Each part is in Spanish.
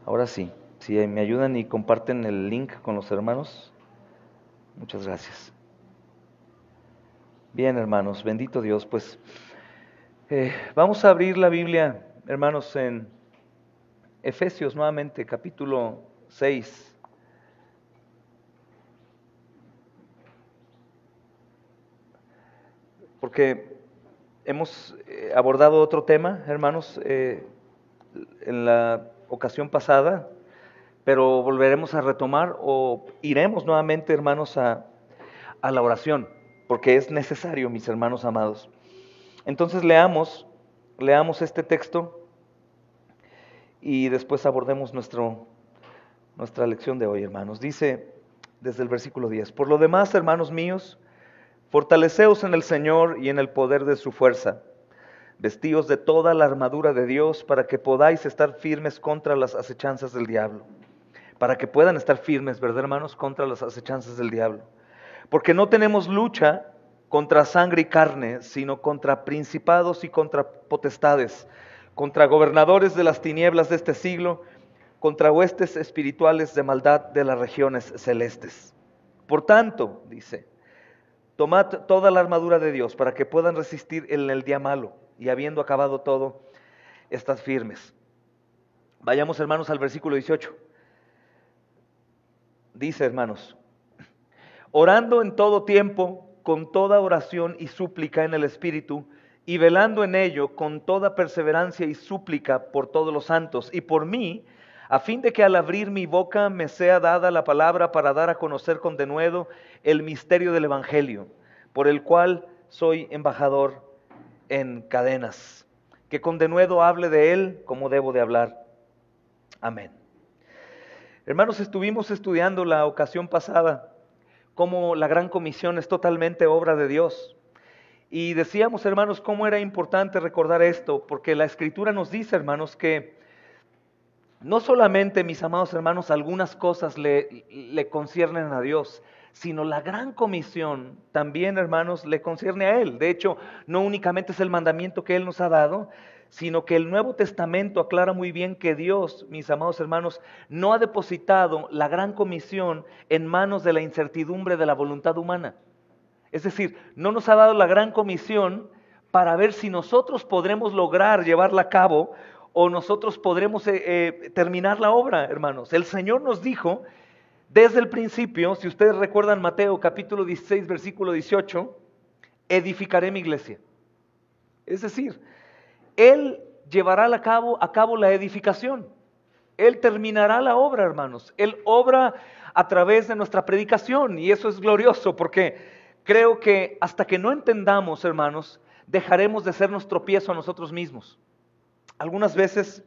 Ahora sí, si me ayudan y comparten el link con los hermanos, muchas gracias. Bien, hermanos, bendito Dios, pues vamos a abrir la Biblia, hermanos, en Efesios nuevamente, capítulo 6. Porque hemos abordado otro tema, hermanos, en la ocasión pasada, pero volveremos a retomar o iremos nuevamente, hermanos, a la oración, porque es necesario, mis hermanos amados. Entonces leamos este texto y después abordemos nuestra lección de hoy, hermanos. Dice desde el versículo 10, por lo demás, hermanos míos, fortaleceos en el Señor y en el poder de su fuerza. Vestíos de toda la armadura de Dios para que podáis estar firmes contra las acechanzas del diablo. Para que puedan estar firmes, ¿verdad, hermanos? Contra las acechanzas del diablo. Porque no tenemos lucha contra sangre y carne, sino contra principados y contra potestades, contra gobernadores de las tinieblas de este siglo, contra huestes espirituales de maldad de las regiones celestes. Por tanto, dice, tomad toda la armadura de Dios para que puedan resistir en el día malo y habiendo acabado todo, estad firmes. Vayamos, hermanos, al versículo 18. Dice, hermanos, orando en todo tiempo, con toda oración y súplica en el Espíritu, y velando en ello con toda perseverancia y súplica por todos los santos, y por mí, a fin de que al abrir mi boca me sea dada la palabra para dar a conocer con denuedo el misterio del Evangelio, por el cual soy embajador en cadenas, que con denuedo hable de él como debo de hablar. Amén. Hermanos, estuvimos estudiando la ocasión pasada cómo la gran comisión es totalmente obra de Dios. Y decíamos, hermanos, cómo era importante recordar esto, porque la Escritura nos dice, hermanos, que no solamente, mis amados hermanos, algunas cosas le conciernen a Dios, sino la gran comisión también, hermanos, le concierne a Él. De hecho, no únicamente es el mandamiento que Él nos ha dado, sino que el Nuevo Testamento aclara muy bien que Dios, mis amados hermanos, no ha depositado la gran comisión en manos de la incertidumbre de la voluntad humana. Es decir, no nos ha dado la gran comisión para ver si nosotros podremos lograr llevarla a cabo o nosotros podremos terminar la obra, hermanos. El Señor nos dijo desde el principio, si ustedes recuerdan Mateo capítulo 16, versículo 18, edificaré mi iglesia. Es decir, Él llevará a cabo la edificación. Él terminará la obra, hermanos. Él obra a través de nuestra predicación y eso es glorioso porque creo que hasta que no entendamos, hermanos, dejaremos de ser nuestro tropiezo a nosotros mismos. Algunas veces,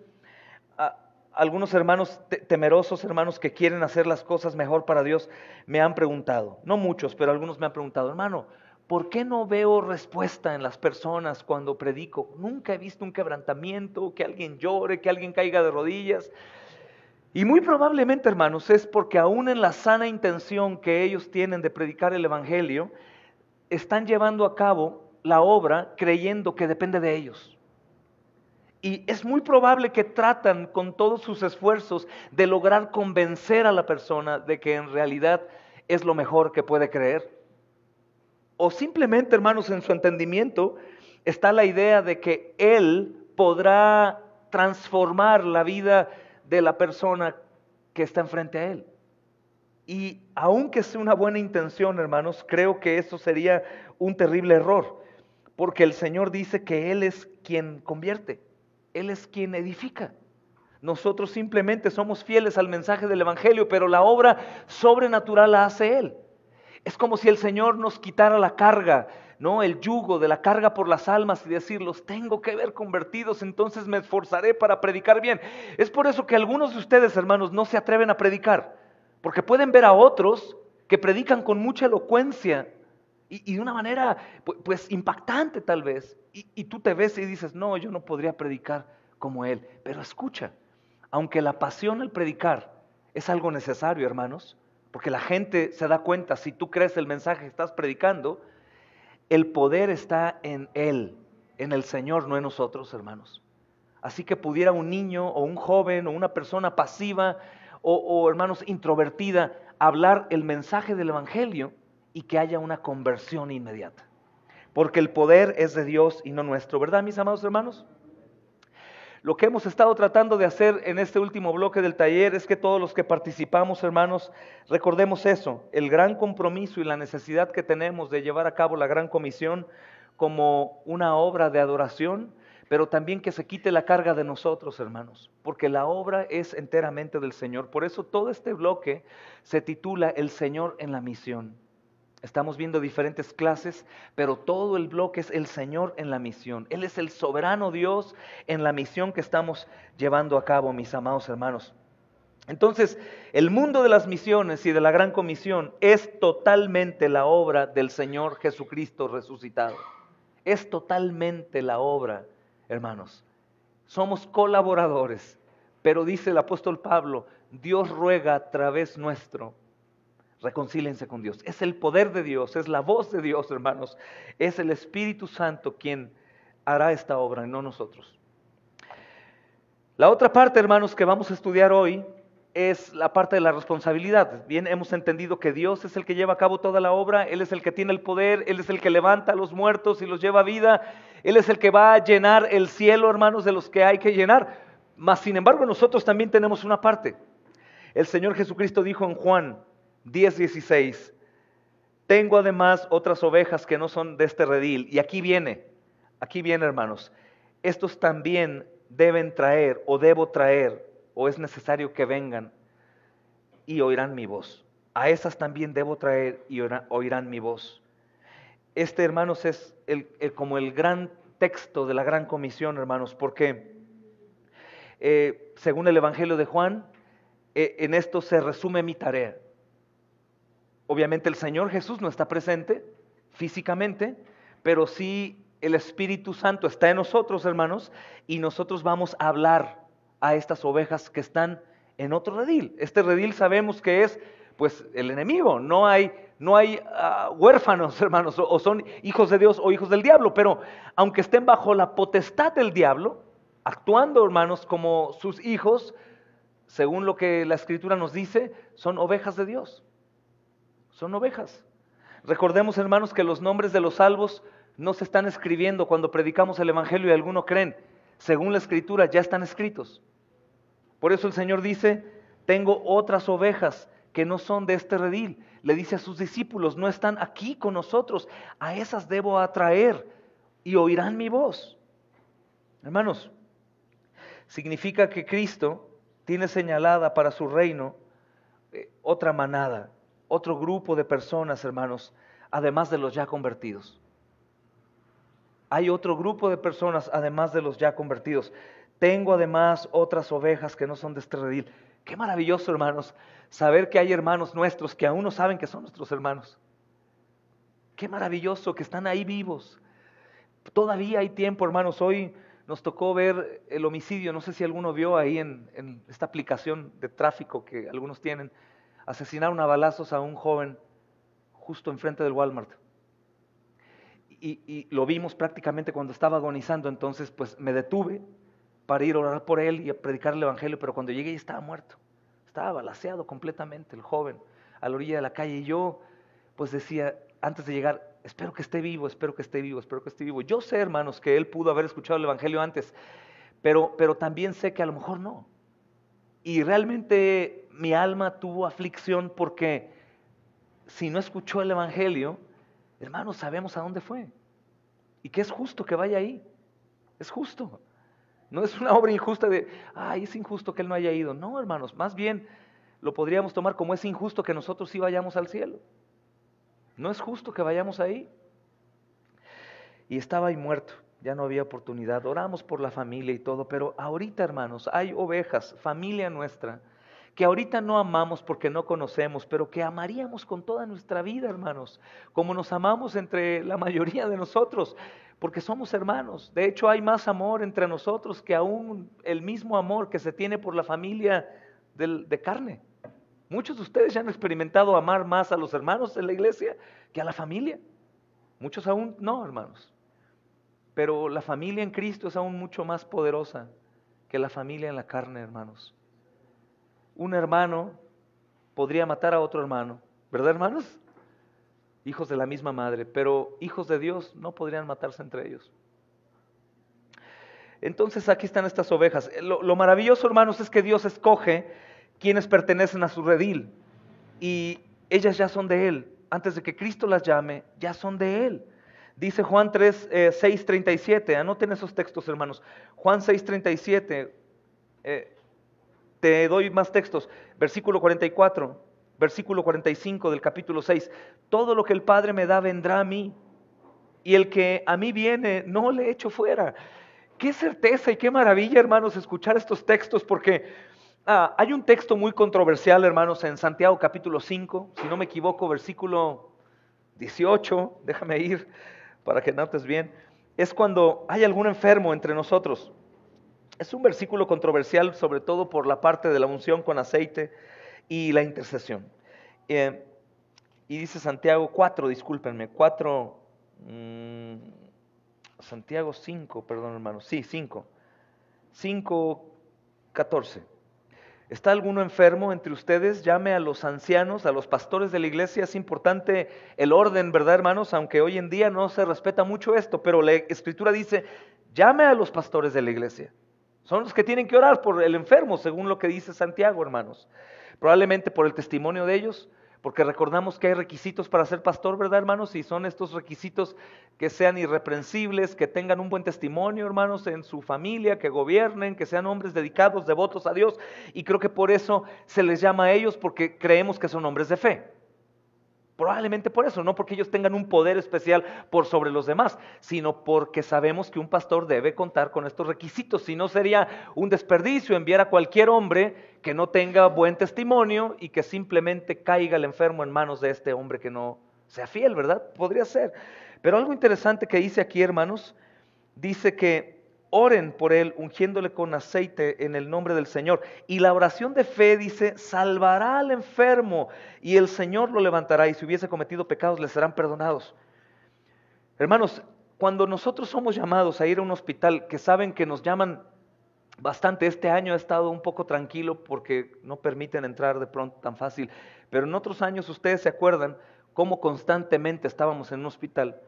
algunos hermanos temerosos, hermanos que quieren hacer las cosas mejor para Dios, me han preguntado, no muchos, pero algunos me han preguntado, hermano, ¿por qué no veo respuesta en las personas cuando predico? Nunca he visto un quebrantamiento, que alguien llore, que alguien caiga de rodillas. Y muy probablemente, hermanos, es porque aún en la sana intención que ellos tienen de predicar el Evangelio, están llevando a cabo la obra creyendo que depende de ellos. Y es muy probable que tratan con todos sus esfuerzos de lograr convencer a la persona de que en realidad es lo mejor que puede creer. O simplemente, hermanos, en su entendimiento está la idea de que Él podrá transformar la vida de la persona que está enfrente a Él. Y aunque sea una buena intención, hermanos, creo que eso sería un terrible error, porque el Señor dice que Él es quien convierte, Él es quien edifica. Nosotros simplemente somos fieles al mensaje del Evangelio, pero la obra sobrenatural la hace Él. Es como si el Señor nos quitara la carga, ¿no? El yugo de la carga por las almas y decir, los tengo que ver convertidos, entonces me esforzaré para predicar bien. Es por eso que algunos de ustedes, hermanos, no se atreven a predicar, porque pueden ver a otros que predican con mucha elocuencia y de una manera, pues, impactante tal vez. Y tú te ves y dices, no, yo no podría predicar como él. Pero escucha, aunque la pasión al predicar es algo necesario, hermanos, porque la gente se da cuenta, si tú crees el mensaje que estás predicando, el poder está en Él, en el Señor, no en nosotros, hermanos. Así que pudiera un niño o un joven o una persona pasiva hermanos, introvertida, hablar el mensaje del Evangelio y que haya una conversión inmediata. Porque el poder es de Dios y no nuestro, ¿verdad, mis amados hermanos? Lo que hemos estado tratando de hacer en este último bloque del taller es que todos los que participamos, hermanos, recordemos eso, el gran compromiso y la necesidad que tenemos de llevar a cabo la gran comisión como una obra de adoración, pero también que se quite la carga de nosotros, hermanos, porque la obra es enteramente del Señor. Por eso todo este bloque se titula El Señor en la misión. Estamos viendo diferentes clases, pero todo el bloque es el Señor en la misión. Él es el soberano Dios en la misión que estamos llevando a cabo, mis amados hermanos. Entonces, el mundo de las misiones y de la gran comisión es totalmente la obra del Señor Jesucristo resucitado. Es totalmente la obra, hermanos. Somos colaboradores, pero dice el apóstol Pablo, Dios ruega a través nuestro. Reconcílense con Dios. Es el poder de Dios, es la voz de Dios, hermanos. Es el Espíritu Santo quien hará esta obra, y no nosotros. La otra parte, hermanos, que vamos a estudiar hoy es la parte de la responsabilidad. Bien, hemos entendido que Dios es el que lleva a cabo toda la obra, Él es el que tiene el poder, Él es el que levanta a los muertos y los lleva a vida, Él es el que va a llenar el cielo, hermanos, de los que hay que llenar. Mas, sin embargo, nosotros también tenemos una parte. El Señor Jesucristo dijo en Juan 10:16, tengo además otras ovejas que no son de este redil. Y aquí viene, hermanos, estos también deben traer o debo traer o es necesario que vengan y oirán mi voz. A esas también debo traer y oirán mi voz. Este, hermanos, es como el gran texto de la gran comisión, hermanos, porque según el Evangelio de Juan, en esto se resume mi tarea. Obviamente el Señor Jesús no está presente físicamente, pero sí el Espíritu Santo está en nosotros, hermanos, y nosotros vamos a hablar a estas ovejas que están en otro redil. Este redil sabemos que es, pues, el enemigo. No hay huérfanos, hermanos, o son hijos de Dios o hijos del diablo, pero aunque estén bajo la potestad del diablo, actuando, hermanos, como sus hijos, según lo que la Escritura nos dice, son ovejas de Dios. Son ovejas. Recordemos, hermanos, que los nombres de los salvos no se están escribiendo cuando predicamos el Evangelio y algunos creen. Según la Escritura ya están escritos. Por eso el Señor dice, tengo otras ovejas que no son de este redil. Le dice a sus discípulos, no están aquí con nosotros, a esas debo atraer y oirán mi voz. Hermanos, significa que Cristo tiene señalada para su reino otra manada, otro grupo de personas, hermanos, además de los ya convertidos. Hay otro grupo de personas además de los ya convertidos. Tengo además otras ovejas que no son de este redil. Qué maravilloso, hermanos, saber que hay hermanos nuestros que aún no saben que son nuestros hermanos. Qué maravilloso que están ahí vivos. Todavía hay tiempo, hermanos. Hoy nos tocó ver el homicidio. No sé si alguno vio ahí en esta aplicación de tráfico que algunos tienen. Asesinaron a balazos a un joven justo enfrente del Walmart. Y lo vimos prácticamente cuando estaba agonizando, entonces pues me detuve para ir a orar por él y a predicar el Evangelio, pero cuando llegué ya estaba muerto. Estaba balaceado completamente el joven a la orilla de la calle y yo pues decía antes de llegar, espero que esté vivo, espero que esté vivo, espero que esté vivo. Yo sé, hermanos, que él pudo haber escuchado el Evangelio antes, pero también sé que a lo mejor no. Y realmente mi alma tuvo aflicción porque si no escuchó el Evangelio, hermanos, sabemos a dónde fue. Y que es justo que vaya ahí. Es justo. No es una obra injusta de, ay, es injusto que él no haya ido. No, hermanos, más bien lo podríamos tomar como es injusto que nosotros sí vayamos al cielo. No es justo que vayamos ahí. Y estaba ahí muerto. Ya no había oportunidad. Oramos por la familia y todo, pero ahorita, hermanos, hay ovejas, familia nuestra, que ahorita no amamos porque no conocemos, pero que amaríamos con toda nuestra vida, hermanos, como nos amamos entre la mayoría de nosotros, porque somos hermanos. De hecho, hay más amor entre nosotros que aún el mismo amor que se tiene por la familia de carne. Muchos de ustedes ya han experimentado amar más a los hermanos en la iglesia que a la familia. Muchos aún no, hermanos. Pero la familia en Cristo es aún mucho más poderosa que la familia en la carne, hermanos. Un hermano podría matar a otro hermano, ¿verdad, hermanos? Hijos de la misma madre, pero hijos de Dios no podrían matarse entre ellos. Entonces aquí están estas ovejas. Lo maravilloso, hermanos, es que Dios escoge quienes pertenecen a su redil y ellas ya son de Él. Antes de que Cristo las llame, ya son de Él. Dice Juan 3, 6, 37. Anoten esos textos, hermanos. Juan 6, 37. Te doy más textos. Versículo 44, versículo 45 del capítulo 6. Todo lo que el Padre me da vendrá a mí, y el que a mí viene no le echo fuera. Qué certeza y qué maravilla, hermanos, escuchar estos textos, porque hay un texto muy controversial, hermanos, en Santiago capítulo 5, si no me equivoco, versículo 18, déjame ir para que notes bien. Es cuando hay algún enfermo entre nosotros. Es un versículo controversial, sobre todo por la parte de la unción con aceite y la intercesión. Y dice Santiago 4, discúlpenme, 4, Santiago 5, perdón hermanos, sí, 5, 5, 14. ¿Está alguno enfermo entre ustedes? Llame a los ancianos, a los pastores de la iglesia. Es importante el orden, ¿verdad, hermanos? Aunque hoy en día no se respeta mucho esto, pero la Escritura dice, llame a los pastores de la iglesia. Son los que tienen que orar por el enfermo, según lo que dice Santiago, hermanos. Probablemente por el testimonio de ellos, porque recordamos que hay requisitos para ser pastor, ¿verdad, hermanos? Y son estos requisitos que sean irreprensibles, que tengan un buen testimonio, hermanos, en su familia, que gobiernen, que sean hombres dedicados, devotos a Dios. Y creo que por eso se les llama a ellos, porque creemos que son hombres de fe. Probablemente por eso, no porque ellos tengan un poder especial por sobre los demás, sino porque sabemos que un pastor debe contar con estos requisitos. Si no, sería un desperdicio enviar a cualquier hombre que no tenga buen testimonio y que simplemente caiga el enfermo en manos de este hombre que no sea fiel, ¿verdad? Podría ser. Pero algo interesante que dice aquí, hermanos, dice que oren por él, ungiéndole con aceite en el nombre del Señor. Y la oración de fe dice, salvará al enfermo y el Señor lo levantará, y si hubiese cometido pecados le serán perdonados. Hermanos, cuando nosotros somos llamados a ir a un hospital, que saben que nos llaman bastante, este año ha estado un poco tranquilo porque no permiten entrar de pronto tan fácil, pero en otros años ustedes se acuerdan cómo constantemente estábamos en un hospital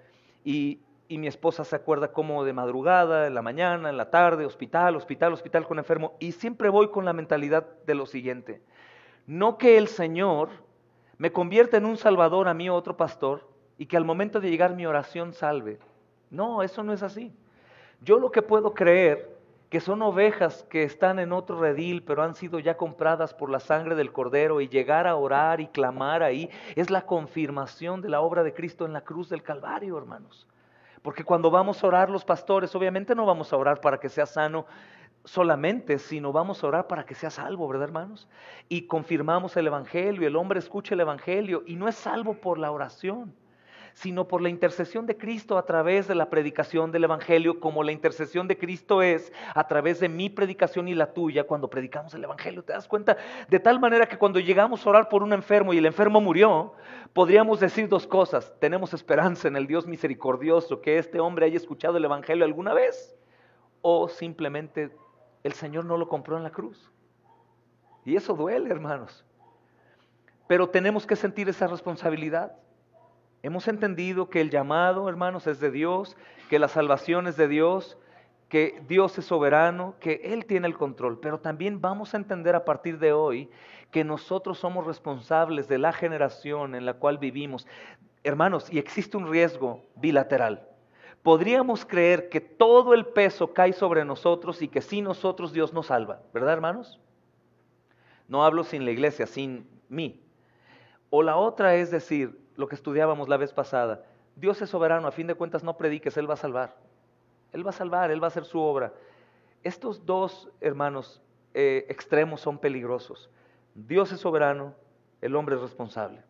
y mi esposa se acuerda cómo de madrugada, en la mañana, en la tarde, hospital, hospital, hospital con enfermo, y siempre voy con la mentalidad de lo siguiente: no que el Señor me convierta en un salvador a mí o otro pastor y que al momento de llegar mi oración salve. No, eso no es así. Yo lo que puedo creer que son ovejas que están en otro redil, pero han sido ya compradas por la sangre del Cordero, y llegar a orar y clamar ahí es la confirmación de la obra de Cristo en la cruz del Calvario, hermanos. Porque cuando vamos a orar los pastores, obviamente no vamos a orar para que sea sano solamente, sino vamos a orar para que sea salvo, ¿verdad, hermanos? Y confirmamos el Evangelio, el hombre escucha el Evangelio y no es salvo por la oración, sino por la intercesión de Cristo a través de la predicación del Evangelio, como la intercesión de Cristo es a través de mi predicación y la tuya cuando predicamos el Evangelio. ¿Te das cuenta? De tal manera que cuando llegamos a orar por un enfermo y el enfermo murió, podríamos decir dos cosas: tenemos esperanza en el Dios misericordioso, que este hombre haya escuchado el Evangelio alguna vez, o simplemente el Señor no lo compró en la cruz. Y eso duele, hermanos. Pero tenemos que sentir esa responsabilidad. Hemos entendido que el llamado, hermanos, es de Dios, que la salvación es de Dios, que Dios es soberano, que Él tiene el control. Pero también vamos a entender a partir de hoy que nosotros somos responsables de la generación en la cual vivimos. Hermanos, y existe un riesgo bilateral. Podríamos creer que todo el peso cae sobre nosotros y que sin nosotros Dios nos salva, ¿verdad, hermanos? No hablo sin la iglesia, sin mí. O la otra es decir, lo que estudiábamos la vez pasada: Dios es soberano, a fin de cuentas no prediques, Él va a salvar. Él va a salvar, Él va a hacer su obra. Estos dos, hermanos, extremos son peligrosos. Dios es soberano, el hombre es responsable.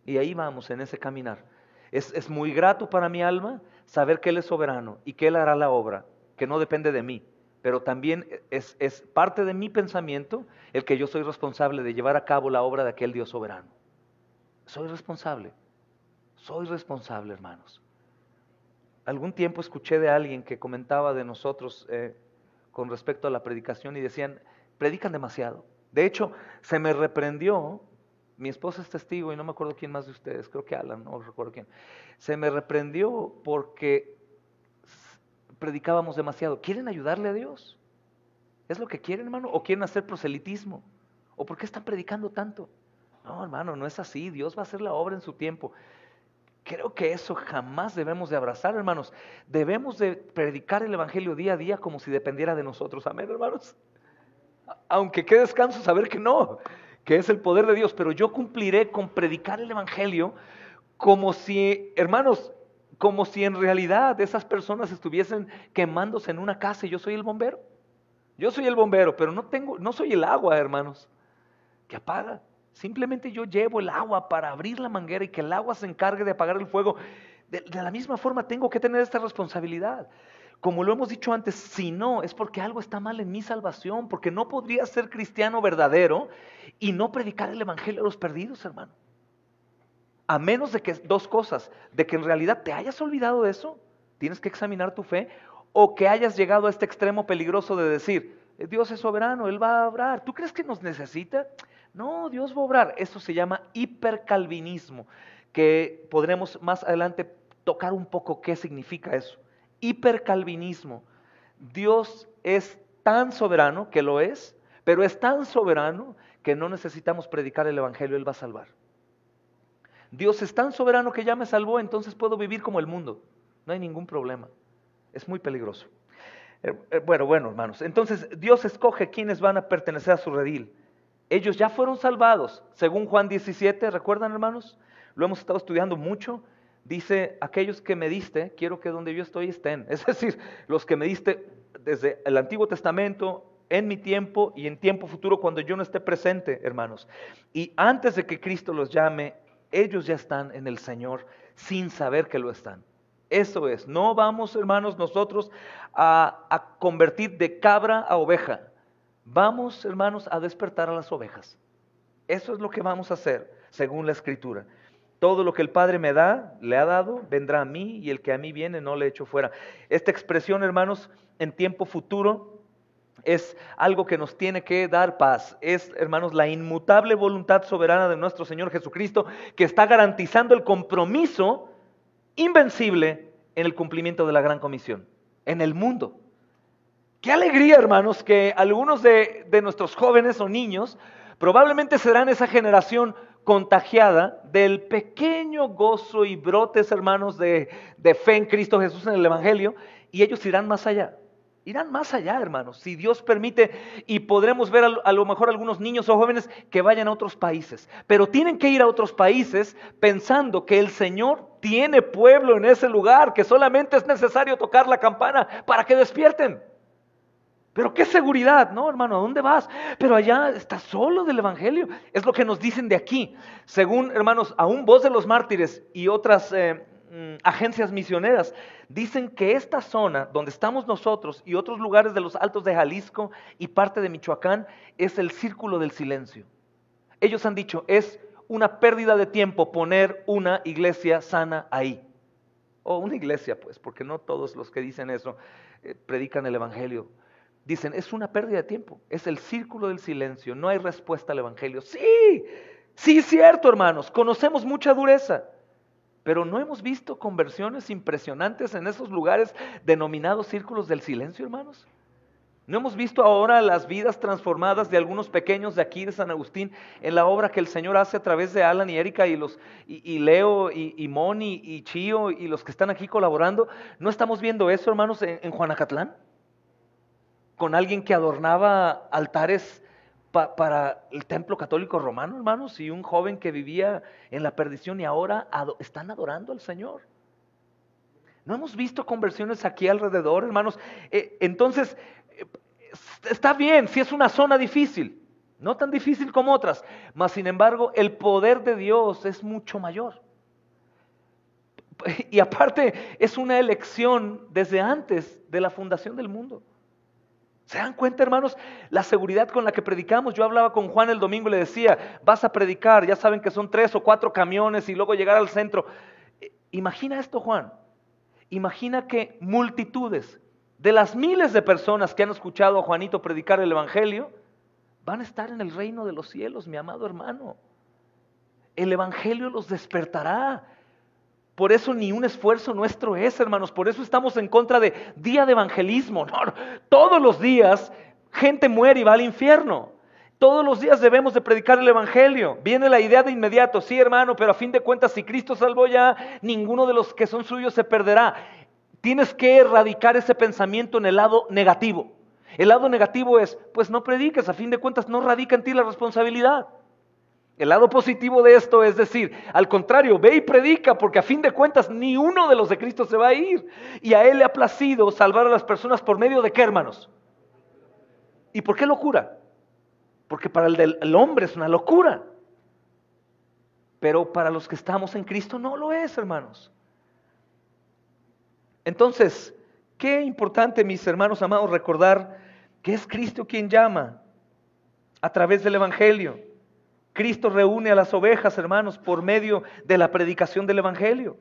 Y ahí vamos, en ese caminar. Es muy grato para mi alma saber que Él es soberano y que Él hará la obra, que no depende de mí. Pero también es parte de mi pensamiento el que yo soy responsable de llevar a cabo la obra de aquel Dios soberano. Soy responsable, hermanos. Algún tiempo escuché de alguien que comentaba de nosotros con respecto a la predicación y decían, predican demasiado. De hecho, se me reprendió, mi esposa es testigo y no me acuerdo quién más de ustedes, creo que Alan, no recuerdo quién. Se me reprendió porque predicábamos demasiado. ¿Quieren ayudarle a Dios? ¿Es lo que quieren, hermano? ¿O quieren hacer proselitismo? ¿O por qué están predicando tanto? No, hermano, no es así. Dios va a hacer la obra en su tiempo. Creo que eso jamás debemos de abrazar, hermanos. Debemos de predicar el evangelio día a día como si dependiera de nosotros. Amén, hermanos. Aunque qué descanso saber que no, que es el poder de Dios. Pero yo cumpliré con predicar el evangelio como si, hermanos, como si en realidad esas personas estuviesen quemándose en una casa y yo soy el bombero. Yo soy el bombero, pero no soy el agua, hermanos, que apaga. Simplemente yo llevo el agua para abrir la manguera y que el agua se encargue de apagar el fuego. De la misma forma tengo que tener esta responsabilidad. Como lo hemos dicho antes, si no, es porque algo está mal en mi salvación, porque no podría ser cristiano verdadero y no predicar el evangelio a los perdidos, hermano. A menos de que, dos cosas, de que en realidad te hayas olvidado de eso, tienes que examinar tu fe, o que hayas llegado a este extremo peligroso de decir, Dios es soberano, Él va a obrar. ¿Tú crees que nos necesita? No, Dios va a obrar. Eso se llama hipercalvinismo, que podremos más adelante tocar un poco qué significa eso. Hipercalvinismo. Dios es tan soberano, que lo es, pero es tan soberano que no necesitamos predicar el evangelio, Él va a salvar. Dios es tan soberano que ya me salvó, entonces puedo vivir como el mundo. No hay ningún problema. Es muy peligroso. Bueno, hermanos, entonces Dios escoge quienes van a pertenecer a su redil. Ellos ya fueron salvados, según Juan 17, ¿recuerdan, hermanos? Lo hemos estado estudiando mucho. Dice, aquellos que me diste, quiero que donde yo estoy estén. Es decir, los que me diste desde el Antiguo Testamento, en mi tiempo y en tiempo futuro cuando yo no esté presente, hermanos. Y antes de que Cristo los llame, ellos ya están en el Señor sin saber que lo están. Eso es, no vamos, hermanos, nosotros a convertir de cabra a oveja. Vamos, hermanos, a despertar a las ovejas. Eso es lo que vamos a hacer, según la Escritura. Todo lo que el Padre me da, le ha dado, vendrá a mí, y el que a mí viene no le echo fuera. Esta expresión, hermanos, en tiempo futuro, es algo que nos tiene que dar paz. Es, hermanos, la inmutable voluntad soberana de nuestro Señor Jesucristo, que está garantizando el compromiso invencible en el cumplimiento de la gran comisión, en el mundo. Qué alegría, hermanos, que algunos de nuestros jóvenes o niños probablemente serán esa generación contagiada del pequeño gozo y brotes, hermanos, de fe en Cristo Jesús en el Evangelio, y ellos irán más allá. Irán más allá, hermanos, si Dios permite, y podremos ver a lo mejor algunos niños o jóvenes que vayan a otros países. Pero tienen que ir a otros países pensando que el Señor tiene pueblo en ese lugar, que solamente es necesario tocar la campana para que despierten. Pero qué seguridad, ¿no, hermano? ¿A dónde vas? Pero allá estás solo del Evangelio. Es lo que nos dicen de aquí. Según, hermanos, aún Voz de los Mártires y otras agencias misioneras, dicen que esta zona donde estamos nosotros y otros lugares de los altos de Jalisco y parte de Michoacán es el círculo del silencio. Ellos han dicho, es una pérdida de tiempo poner una iglesia sana ahí. O una iglesia, pues, porque no todos los que dicen eso predican el Evangelio. Dicen, es una pérdida de tiempo, es el círculo del silencio, no hay respuesta al Evangelio. Sí, cierto, hermanos, conocemos mucha dureza, pero no hemos visto conversiones impresionantes en esos lugares denominados círculos del silencio, hermanos. No hemos visto ahora las vidas transformadas de algunos pequeños de aquí de San Agustín en la obra que el Señor hace a través de Alan y Erika y Leo y Moni y Chío y los que están aquí colaborando. ¿No estamos viendo eso, hermanos, en Juanacatlán? Con alguien que adornaba altares para el templo católico romano, hermanos, y un joven que vivía en la perdición y ahora están adorando al Señor. No hemos visto conversiones aquí alrededor, hermanos. Entonces, está bien si es una zona difícil, no tan difícil como otras, mas sin embargo el poder de Dios es mucho mayor. Y aparte es una elección desde antes de la fundación del mundo. ¿Se dan cuenta, hermanos? La seguridad con la que predicamos. Yo hablaba con Juan el domingo y le decía, vas a predicar, ya saben que son 3 o 4 camiones y luego llegar al centro. Imagina esto, Juan. Imagina que multitudes de las miles de personas que han escuchado a Juanito predicar el Evangelio, van a estar en el reino de los cielos, mi amado hermano. El Evangelio los despertará. Por eso ni un esfuerzo nuestro es, hermanos. Por eso estamos en contra de día de evangelismo. No, todos los días gente muere y va al infierno. Todos los días debemos de predicar el Evangelio. Viene la idea de inmediato, sí hermano, pero a fin de cuentas si Cristo salvó ya, ninguno de los que son suyos se perderá. Tienes que erradicar ese pensamiento en el lado negativo. El lado negativo es, pues no prediques, a fin de cuentas no radica en ti la responsabilidad. El lado positivo de esto es decir, al contrario, ve y predica, porque a fin de cuentas ni uno de los de Cristo se va a ir. Y a Él le ha placido salvar a las personas por medio de ¿qué, hermanos? ¿Y por qué locura? Porque para el hombre es una locura. Pero para los que estamos en Cristo no lo es, hermanos. Entonces, qué importante, mis hermanos amados, recordar que es Cristo quien llama a través del Evangelio. Cristo reúne a las ovejas, hermanos, por medio de la predicación del Evangelio.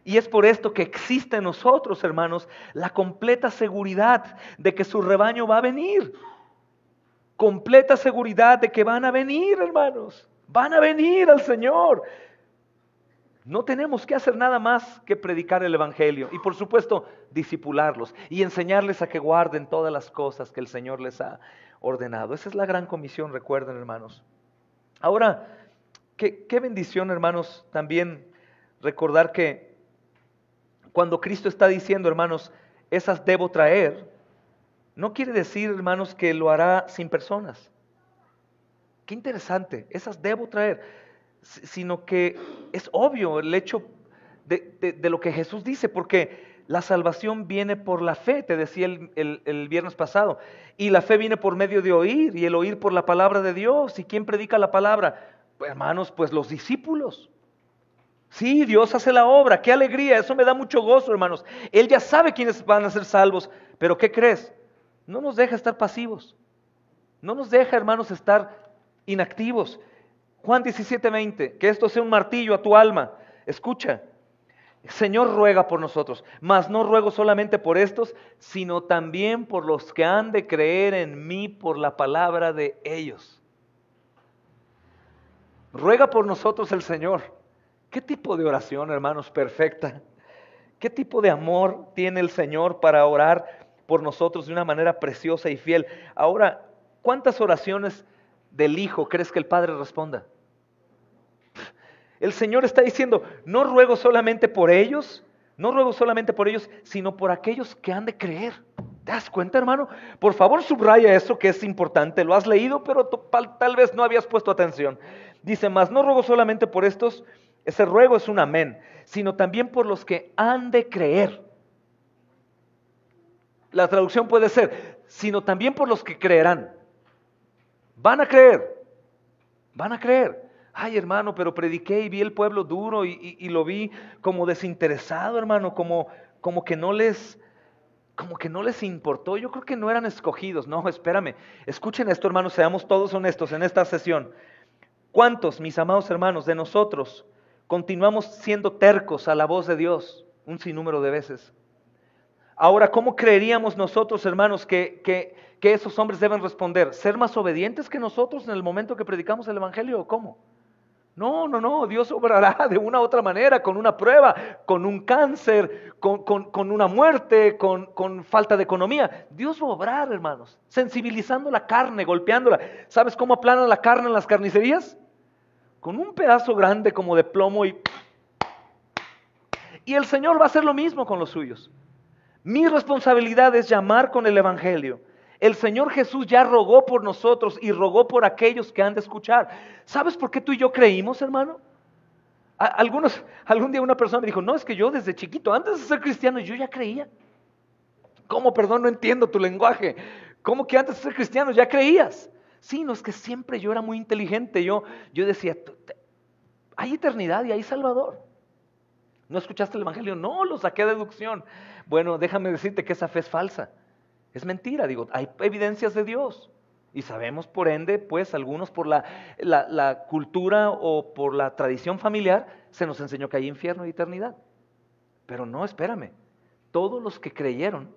Y es por esto que existe en nosotros, hermanos, la completa seguridad de que su rebaño va a venir. Completa seguridad de que van a venir, hermanos. Van a venir al Señor. No tenemos que hacer nada más que predicar el Evangelio. Y por supuesto, discipularlos y enseñarles a que guarden todas las cosas que el Señor les ha ordenado. Esa es la gran comisión, recuerden, hermanos. Ahora, qué bendición, hermanos, también recordar que cuando Cristo está diciendo, hermanos, esas debo traer, no quiere decir, hermanos, que lo hará sin personas. Qué interesante, esas debo traer, sino que es obvio el hecho de lo que Jesús dice, porque la salvación viene por la fe, te decía el viernes pasado, y la fe viene por medio de oír, y el oír por la palabra de Dios. ¿Y quién predica la palabra? Pues, hermanos, pues los discípulos. Sí, Dios hace la obra, qué alegría, eso me da mucho gozo, hermanos. Él ya sabe quiénes van a ser salvos, pero ¿qué crees? No nos deja estar pasivos, no nos deja, hermanos, estar inactivos. Juan 17:20, que esto sea un martillo a tu alma. Escucha, Señor ruega por nosotros, mas no ruego solamente por estos, sino también por los que han de creer en mí por la palabra de ellos. Ruega por nosotros el Señor. ¿Qué tipo de oración, hermanos, perfecta? ¿Qué tipo de amor tiene el Señor para orar por nosotros de una manera preciosa y fiel? Ahora, ¿cuántas oraciones del Hijo crees que el Padre responda? El Señor está diciendo, no ruego solamente por ellos, no ruego solamente por ellos, sino por aquellos que han de creer. ¿Te das cuenta, hermano? Por favor, subraya eso que es importante. Lo has leído, pero tal vez no habías puesto atención. Dice, mas no ruego solamente por estos, ese ruego es un amén, sino también por los que han de creer. La traducción puede ser, sino también por los que creerán. Van a creer, van a creer. Ay, hermano, pero prediqué y vi el pueblo duro y lo vi como desinteresado, hermano, como que no les importó. Yo creo que no eran escogidos. No, espérame. Escuchen esto, hermanos, seamos todos honestos en esta sesión. ¿Cuántos, mis amados hermanos, de nosotros continuamos siendo tercos a la voz de Dios un sinnúmero de veces? Ahora, ¿cómo creeríamos nosotros, hermanos, que esos hombres deben responder? ¿Ser más obedientes que nosotros en el momento que predicamos el Evangelio o cómo? No, Dios obrará de una u otra manera, con una prueba, con un cáncer, con una muerte, con falta de economía. Dios va a obrar, hermanos, sensibilizando la carne, golpeándola. ¿Sabes cómo aplanan la carne en las carnicerías? Con un pedazo grande como de plomo y el Señor va a hacer lo mismo con los suyos. Mi responsabilidad es llamar con el Evangelio. El Señor Jesús ya rogó por nosotros y rogó por aquellos que han de escuchar. ¿Sabes por qué tú y yo creímos, hermano? Algún día una persona me dijo, no, es que yo desde chiquito, antes de ser cristiano, yo ya creía. ¿Cómo? Perdón, no entiendo tu lenguaje. ¿Cómo que antes de ser cristiano ya creías? Sí, no, es que siempre yo era muy inteligente. Yo decía, hay eternidad y hay Salvador. ¿No escuchaste el Evangelio? No, lo saqué a deducción. Bueno, déjame decirte que esa fe es falsa. Es mentira, digo, hay evidencias de Dios. Y sabemos, por ende, pues algunos por la cultura o por la tradición familiar, se nos enseñó que hay infierno y eternidad. Pero no, espérame. Todos los que creyeron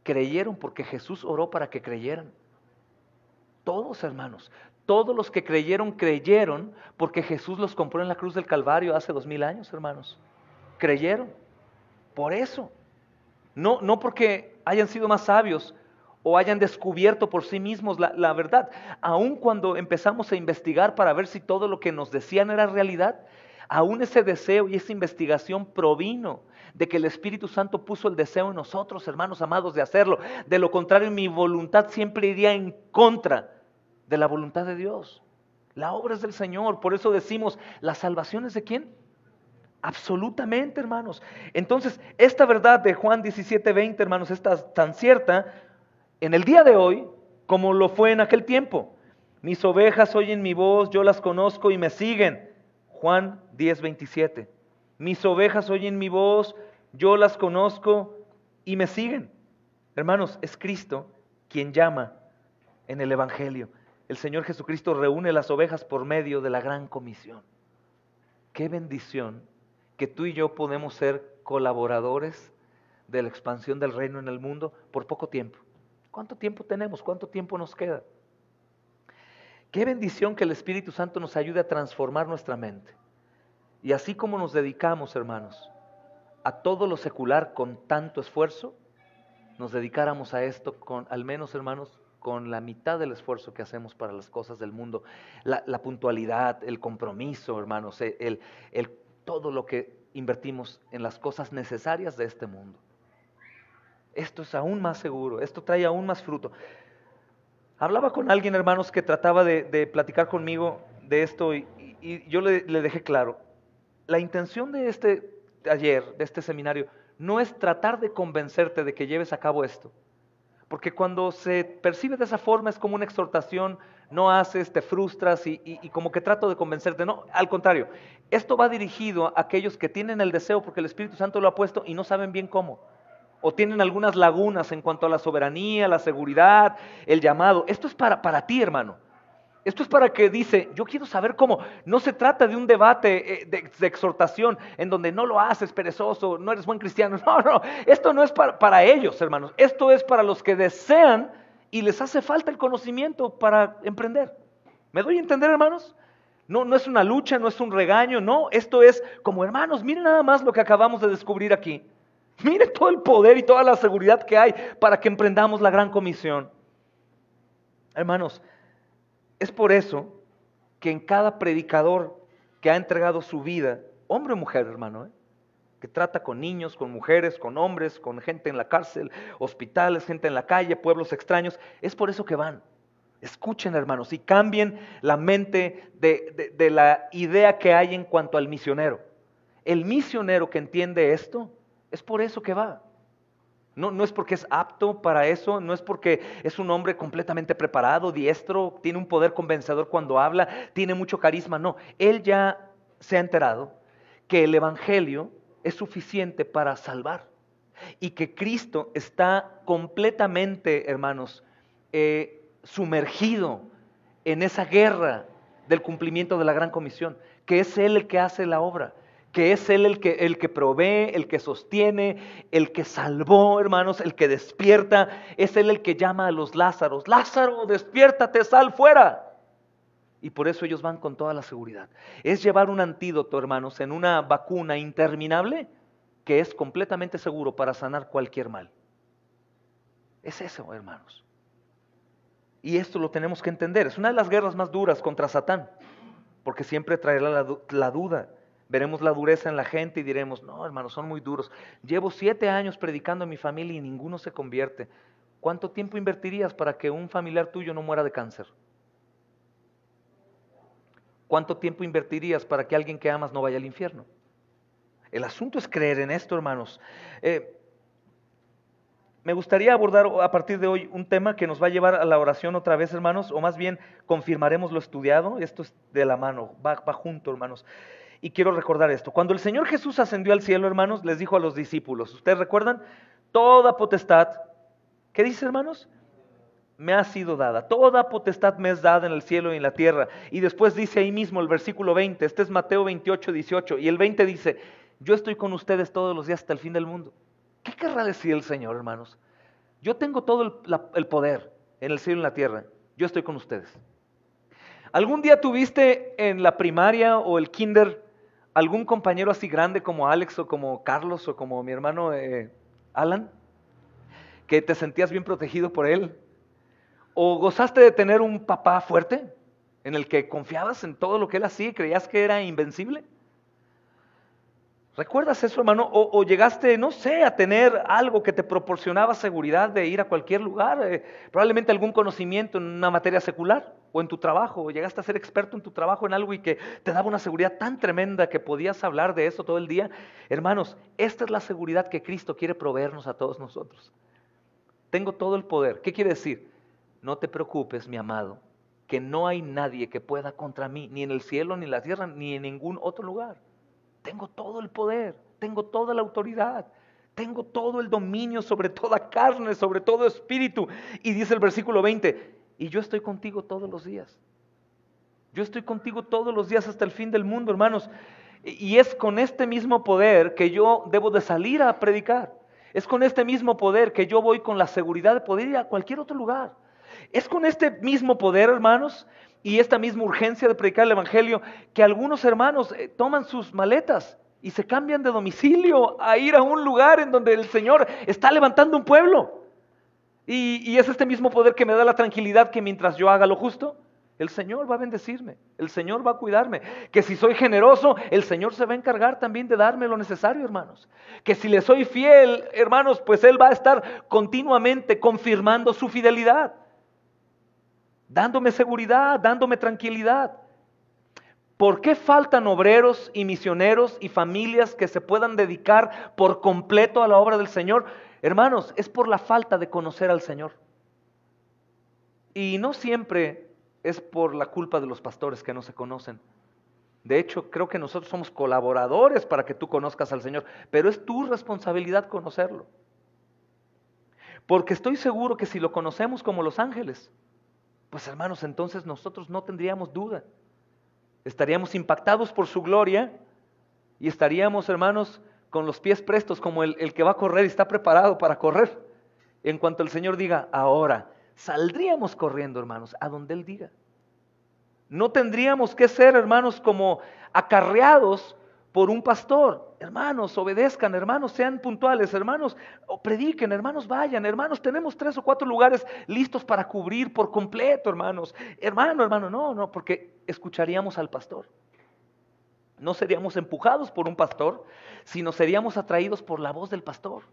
Creyeron porque Jesús oró para que creyeran. Todos, hermanos, todos los que creyeron porque Jesús los compró en la cruz del Calvario hace 2000 años, hermanos. Creyeron. Por eso. No porque hayan sido más sabios o hayan descubierto por sí mismos la verdad. Aun cuando empezamos a investigar para ver si todo lo que nos decían era realidad, aún ese deseo y esa investigación provino de que el Espíritu Santo puso el deseo en nosotros, hermanos amados, de hacerlo. De lo contrario, mi voluntad siempre iría en contra de la voluntad de Dios. La obra es del Señor. Por eso decimos, ¿la salvación es de quién? Absolutamente, hermanos. Entonces, esta verdad de Juan 17:20, hermanos, es tan cierta en el día de hoy como lo fue en aquel tiempo. Mis ovejas oyen mi voz, yo las conozco y me siguen. Juan 10:27. Mis ovejas oyen mi voz, yo las conozco y me siguen. Hermanos, es Cristo quien llama en el Evangelio. El Señor Jesucristo reúne las ovejas por medio de la gran comisión. Qué bendición que tú y yo podemos ser colaboradores de la expansión del reino en el mundo por poco tiempo. ¿Cuánto tiempo tenemos? ¿Cuánto tiempo nos queda? Qué bendición que el Espíritu Santo nos ayude a transformar nuestra mente. Y así como nos dedicamos, hermanos, a todo lo secular con tanto esfuerzo, nos dedicáramos a esto con, al menos, hermanos, con la mitad del esfuerzo que hacemos para las cosas del mundo. La puntualidad, el compromiso, hermanos, todo lo que invertimos en las cosas necesarias de este mundo. Esto es aún más seguro, esto trae aún más fruto. Hablaba con alguien, hermanos, que trataba de platicar conmigo de esto y yo le dejé claro, la intención de este taller, de este seminario, no es tratar de convencerte de que lleves a cabo esto. Porque cuando se percibe de esa forma es como una exhortación, no haces, te frustras y como que trato de convencerte. No, al contrario, esto va dirigido a aquellos que tienen el deseo porque el Espíritu Santo lo ha puesto y no saben bien cómo. O tienen algunas lagunas en cuanto a la soberanía, la seguridad, el llamado. Esto es para ti, hermano. Esto es para que dice, yo quiero saber cómo. No se trata de un debate de exhortación en donde no lo haces, perezoso, no eres buen cristiano. No, esto no es para ellos, hermanos. Esto es para los que desean y les hace falta el conocimiento para emprender. ¿Me doy a entender, hermanos? No es una lucha, no es un regaño, no. Esto es como, hermanos, miren nada más lo que acabamos de descubrir aquí. Miren todo el poder y toda la seguridad que hay para que emprendamos la gran comisión. Hermanos, es por eso que en cada predicador que ha entregado su vida, hombre o mujer, hermano, que trata con niños, con mujeres, con hombres, con gente en la cárcel, hospitales, gente en la calle, pueblos extraños, es por eso que van. Escuchen, hermanos, y cambien la mente de la idea que hay en cuanto al misionero. El misionero que entiende esto, es por eso que va. No es porque es apto para eso, no es porque es un hombre completamente preparado, diestro, tiene un poder convencedor cuando habla, tiene mucho carisma, no. Él ya se ha enterado que el Evangelio es suficiente para salvar y que Cristo está completamente, hermanos, sumergido en esa guerra del cumplimiento de la gran comisión, que es Él el que hace la obra. Que es Él el que provee, el que sostiene, el que salvó, hermanos, el que despierta. Es Él el que llama a los Lázaros. Lázaro, despiértate, sal fuera. Y por eso ellos van con toda la seguridad. Es llevar un antídoto, hermanos, en una vacuna interminable que es completamente seguro para sanar cualquier mal. Es eso, hermanos. Y esto lo tenemos que entender. Es una de las guerras más duras contra Satán, porque siempre traerá la duda. Veremos la dureza en la gente y diremos, no, hermanos, son muy duros. Llevo 7 años predicando a mi familia y ninguno se convierte. ¿Cuánto tiempo invertirías para que un familiar tuyo no muera de cáncer? ¿Cuánto tiempo invertirías para que alguien que amas no vaya al infierno? El asunto es creer en esto, hermanos. Me gustaría abordar a partir de hoy un tema que nos va a llevar a la oración otra vez, hermanos, o más bien confirmaremos lo estudiado. Esto es de la mano, va junto, hermanos. Y quiero recordar esto. Cuando el Señor Jesús ascendió al cielo, hermanos, les dijo a los discípulos, ¿ustedes recuerdan? Toda potestad, ¿qué dice, hermanos? Me ha sido dada. Toda potestad me es dada en el cielo y en la tierra. Y después dice ahí mismo el versículo 20, este es Mateo 28, 18, y el 20 dice, yo estoy con ustedes todos los días hasta el fin del mundo. ¿Qué querrá decir el Señor, hermanos? Yo tengo todo el poder en el cielo y en la tierra. Yo estoy con ustedes. ¿Algún día tuviste en la primaria o el kinder algún compañero así grande como Alex o como Carlos o como mi hermano Alan? ¿Que te sentías bien protegido por él? ¿O gozaste de tener un papá fuerte en el que confiabas en todo lo que él hacía y creías que era invencible? ¿Recuerdas eso, hermano? O llegaste, no sé, a tener algo que te proporcionaba seguridad de ir a cualquier lugar, probablemente algún conocimiento en una materia secular o en tu trabajo, o llegaste a ser experto en tu trabajo en algo y que te daba una seguridad tan tremenda que podías hablar de eso todo el día. Hermanos, esta es la seguridad que Cristo quiere proveernos a todos nosotros. Tengo todo el poder. ¿Qué quiere decir? No te preocupes, mi amado, que no hay nadie que pueda contra mí, ni en el cielo, ni en la tierra, ni en ningún otro lugar. Tengo todo el poder, tengo toda la autoridad, tengo todo el dominio sobre toda carne, sobre todo espíritu. Y dice el versículo 20, y yo estoy contigo todos los días. Yo estoy contigo todos los días hasta el fin del mundo, hermanos. Y es con este mismo poder que yo debo de salir a predicar. Es con este mismo poder que yo voy con la seguridad de poder ir a cualquier otro lugar. Es con este mismo poder, hermanos, y esta misma urgencia de predicar el evangelio, que algunos hermanos toman sus maletas y se cambian de domicilio a ir a un lugar en donde el Señor está levantando un pueblo. Y es este mismo poder que me da la tranquilidad que mientras yo haga lo justo, el Señor va a bendecirme, el Señor va a cuidarme. Que si soy generoso, el Señor se va a encargar también de darme lo necesario, hermanos. Que si le soy fiel, hermanos, pues Él va a estar continuamente confirmando su fidelidad, dándome seguridad, dándome tranquilidad. ¿Por qué faltan obreros y misioneros y familias que se puedan dedicar por completo a la obra del Señor? Hermanos, es por la falta de conocer al Señor. Y no siempre es por la culpa de los pastores que no se conocen. De hecho, creo que nosotros somos colaboradores para que tú conozcas al Señor, pero es tu responsabilidad conocerlo. Porque estoy seguro que si lo conocemos como los ángeles, pues hermanos, entonces nosotros no tendríamos duda. Estaríamos impactados por su gloria y estaríamos, hermanos, con los pies prestos como el que va a correr y está preparado para correr. En cuanto el Señor diga, ahora, saldríamos corriendo, hermanos, a donde Él diga. No tendríamos que ser, hermanos, como acarreados por un pastor. Hermanos, obedezcan, hermanos, sean puntuales, hermanos, o prediquen, hermanos, vayan, hermanos, tenemos 3 o 4 lugares listos para cubrir por completo, hermanos. Hermano, no, porque escucharíamos al pastor. No seríamos empujados por un pastor, sino seríamos atraídos por la voz del pastor.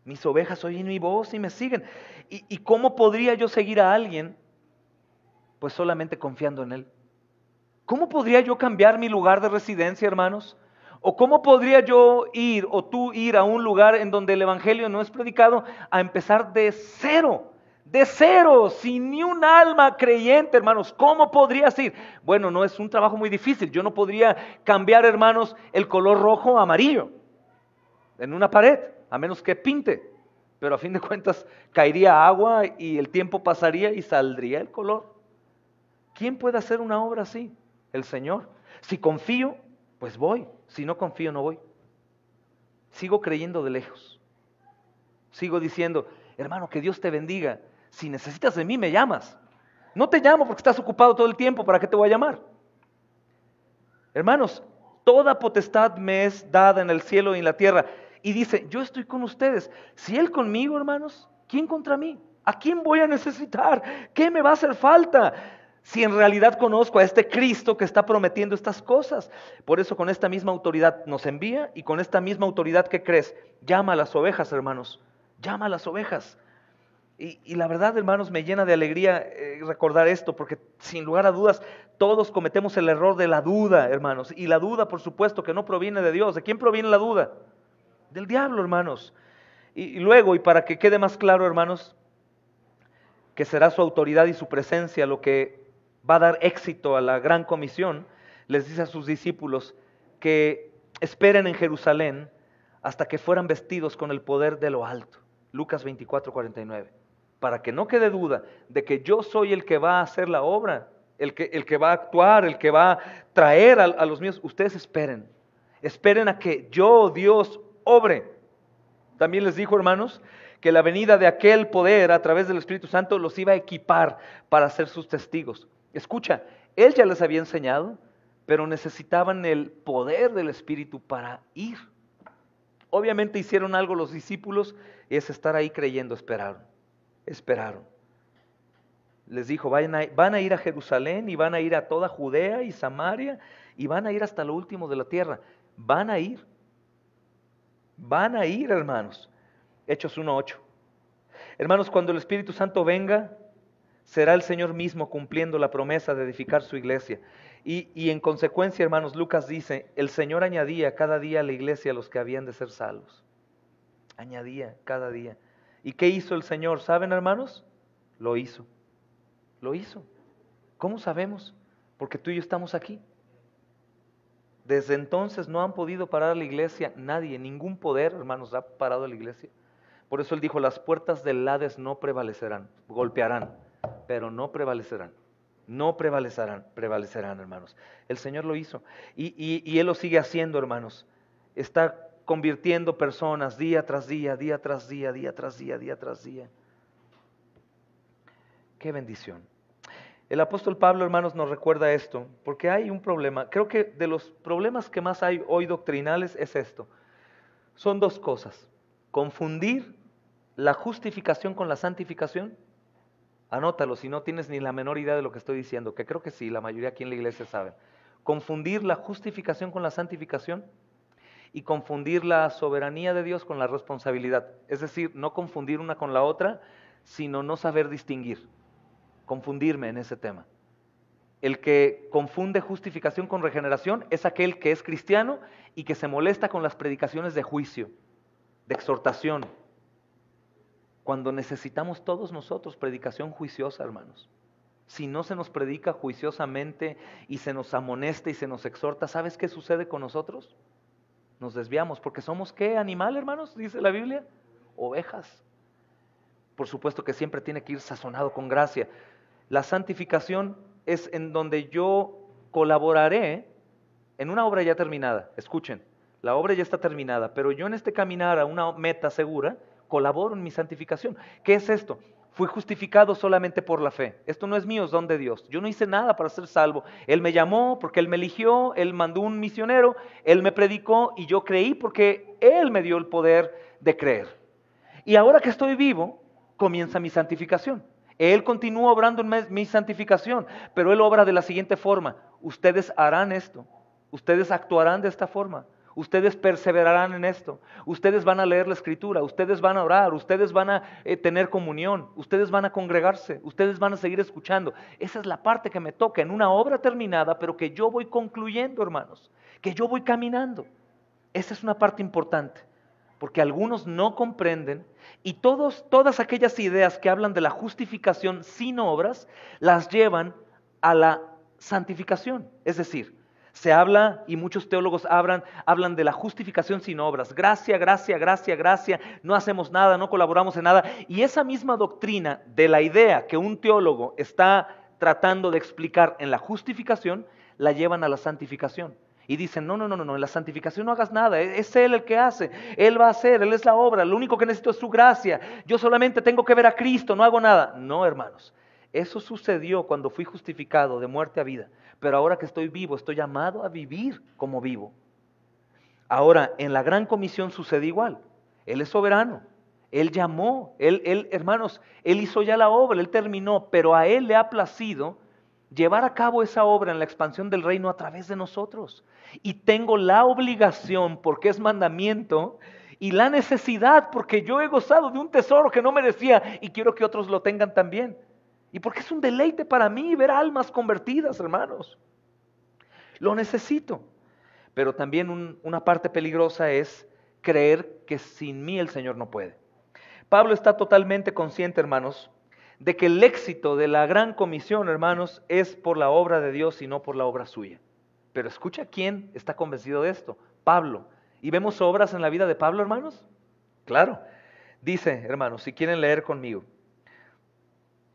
Mis ovejas oyen mi voz y me siguen. ¿Y cómo podría yo seguir a alguien? Pues solamente confiando en Él. ¿Cómo podría yo cambiar mi lugar de residencia, hermanos? ¿O cómo podría yo ir o tú ir a un lugar en donde el evangelio no es predicado a empezar de cero, sin ni un alma creyente, hermanos? ¿Cómo podrías ir? Bueno, no es un trabajo muy difícil. Yo no podría cambiar, hermanos, el color rojo a amarillo en una pared, a menos que pinte. Pero a fin de cuentas caería agua y el tiempo pasaría y saldría el color. ¿Quién puede hacer una obra así? El Señor. Si confío, pues voy. Si no confío, no voy. Sigo creyendo de lejos. Sigo diciendo, hermano, que Dios te bendiga. Si necesitas de mí, me llamas. No te llamo porque estás ocupado todo el tiempo. ¿Para qué te voy a llamar? Hermanos, toda potestad me es dada en el cielo y en la tierra. Y dice, yo estoy con ustedes. Si Él conmigo, hermanos, ¿quién contra mí? ¿A quién voy a necesitar? ¿Qué me va a hacer falta? Si en realidad conozco a este Cristo que está prometiendo estas cosas. Por eso con esta misma autoridad nos envía y con esta misma autoridad que crees, llama a las ovejas, hermanos. Llama a las ovejas. Y la verdad, hermanos, me llena de alegría recordar esto, porque sin lugar a dudas, todos cometemos el error de la duda, hermanos. Y la duda, por supuesto, que no proviene de Dios. ¿De quién proviene la duda? Del diablo, hermanos. Y luego, y para que quede más claro, hermanos, que será su autoridad y su presencia lo que va a dar éxito a la gran comisión, les dice a sus discípulos que esperen en Jerusalén hasta que fueran vestidos con el poder de lo alto. Lucas 24:49. Para que no quede duda de que yo soy el que va a hacer la obra, el que va a actuar, el que va a traer a los míos. Ustedes esperen a que yo, Dios, obre. También les dijo, hermanos, que la venida de aquel poder a través del Espíritu Santo los iba a equipar para ser sus testigos. Escucha, Él ya les había enseñado, pero necesitaban el poder del Espíritu para ir. Obviamente hicieron algo los discípulos, y es estar ahí creyendo, esperaron. Les dijo, van a ir a Jerusalén y van a ir a toda Judea y Samaria y van a ir hasta lo último de la tierra. Van a ir, hermanos. Hechos 1:8. Hermanos, cuando el Espíritu Santo venga, será el Señor mismo cumpliendo la promesa de edificar su iglesia. Y en consecuencia, hermanos, Lucas dice, el Señor añadía cada día a la iglesia a los que habían de ser salvos. Añadía cada día. ¿Y qué hizo el Señor? ¿Saben, hermanos? Lo hizo. ¿Cómo sabemos? Porque tú y yo estamos aquí. Desde entonces no han podido parar a la iglesia nadie, ningún poder, hermanos, ha parado a la iglesia. Por eso Él dijo, las puertas del Hades no prevalecerán, golpearán, pero no prevalecerán. No prevalecerán, hermanos. El Señor lo hizo y Él lo sigue haciendo, hermanos. Está convirtiendo personas día tras día, día tras día, día tras día, día tras día. Qué bendición. El apóstol Pablo, hermanos, nos recuerda esto, porque hay un problema. Creo que de los problemas que más hay hoy doctrinales es esto. Son dos cosas. Confundir la justificación con la santificación. Anótalo si no tienes ni la menor idea de lo que estoy diciendo, que creo que sí, la mayoría aquí en la iglesia saben. Confundir la justificación con la santificación y confundir la soberanía de Dios con la responsabilidad. Es decir, no confundir una con la otra, sino no saber distinguir. Confundirme en ese tema. El que confunde justificación con regeneración es aquel que es cristiano y que se molesta con las predicaciones de juicio, de exhortación. Cuando necesitamos todos nosotros predicación juiciosa, hermanos. Si no se nos predica juiciosamente y se nos amonesta y se nos exhorta, ¿sabes qué sucede con nosotros? Nos desviamos, porque somos ¿qué animal, hermanos? Dice la Biblia, ovejas. Por supuesto que siempre tiene que ir sazonado con gracia. La santificación es en donde yo colaboraré en una obra ya terminada. Escuchen, la obra ya está terminada, pero yo en este caminar a una meta segura, colaboro en mi santificación. ¿Qué es esto? Fui justificado solamente por la fe. Esto no es mío, es don de Dios. Yo no hice nada para ser salvo. Él me llamó porque Él me eligió, Él mandó un misionero, Él me predicó y yo creí porque Él me dio el poder de creer. Y ahora que estoy vivo, comienza mi santificación. Él continúa obrando en mi santificación, pero Él obra de la siguiente forma. Ustedes harán esto, ustedes actuarán de esta forma, ustedes perseverarán en esto, ustedes van a leer la Escritura, ustedes van a orar, ustedes van a tener comunión, ustedes van a congregarse, ustedes van a seguir escuchando. Esa es la parte que me toca en una obra terminada, pero que yo voy concluyendo, hermanos, que yo voy caminando. Esa es una parte importante. Porque algunos no comprenden y todas aquellas ideas que hablan de la justificación sin obras, las llevan a la santificación. Es decir, se habla, y muchos teólogos hablan de la justificación sin obras. Gracia, gracia, gracia, gracia, no hacemos nada, no colaboramos en nada. Y esa misma doctrina de la idea que un teólogo está tratando de explicar en la justificación, la llevan a la santificación. Y dicen, no, en la santificación no hagas nada, es Él el que hace, Él va a hacer, Él es la obra, lo único que necesito es su gracia, yo solamente tengo que ver a Cristo, no hago nada. No, hermanos, eso sucedió cuando fui justificado de muerte a vida, pero ahora que estoy vivo, estoy llamado a vivir como vivo. Ahora, en la gran comisión sucede igual, Él es soberano, Él llamó, hermanos, Él hizo ya la obra, Él terminó, pero a Él le ha placido llevar a cabo esa obra en la expansión del reino a través de nosotros. Y tengo la obligación, porque es mandamiento, y la necesidad, porque yo he gozado de un tesoro que no merecía y quiero que otros lo tengan también. Y porque es un deleite para mí ver almas convertidas, hermanos. Lo necesito. Pero también una parte peligrosa es creer que sin mí el Señor no puede. Pablo está totalmente consciente, hermanos, de que el éxito de la gran comisión, hermanos, es por la obra de Dios y no por la obra suya. Pero escucha quién está convencido de esto, Pablo. ¿Y vemos obras en la vida de Pablo, hermanos? Claro. Dice, hermanos, si quieren leer conmigo,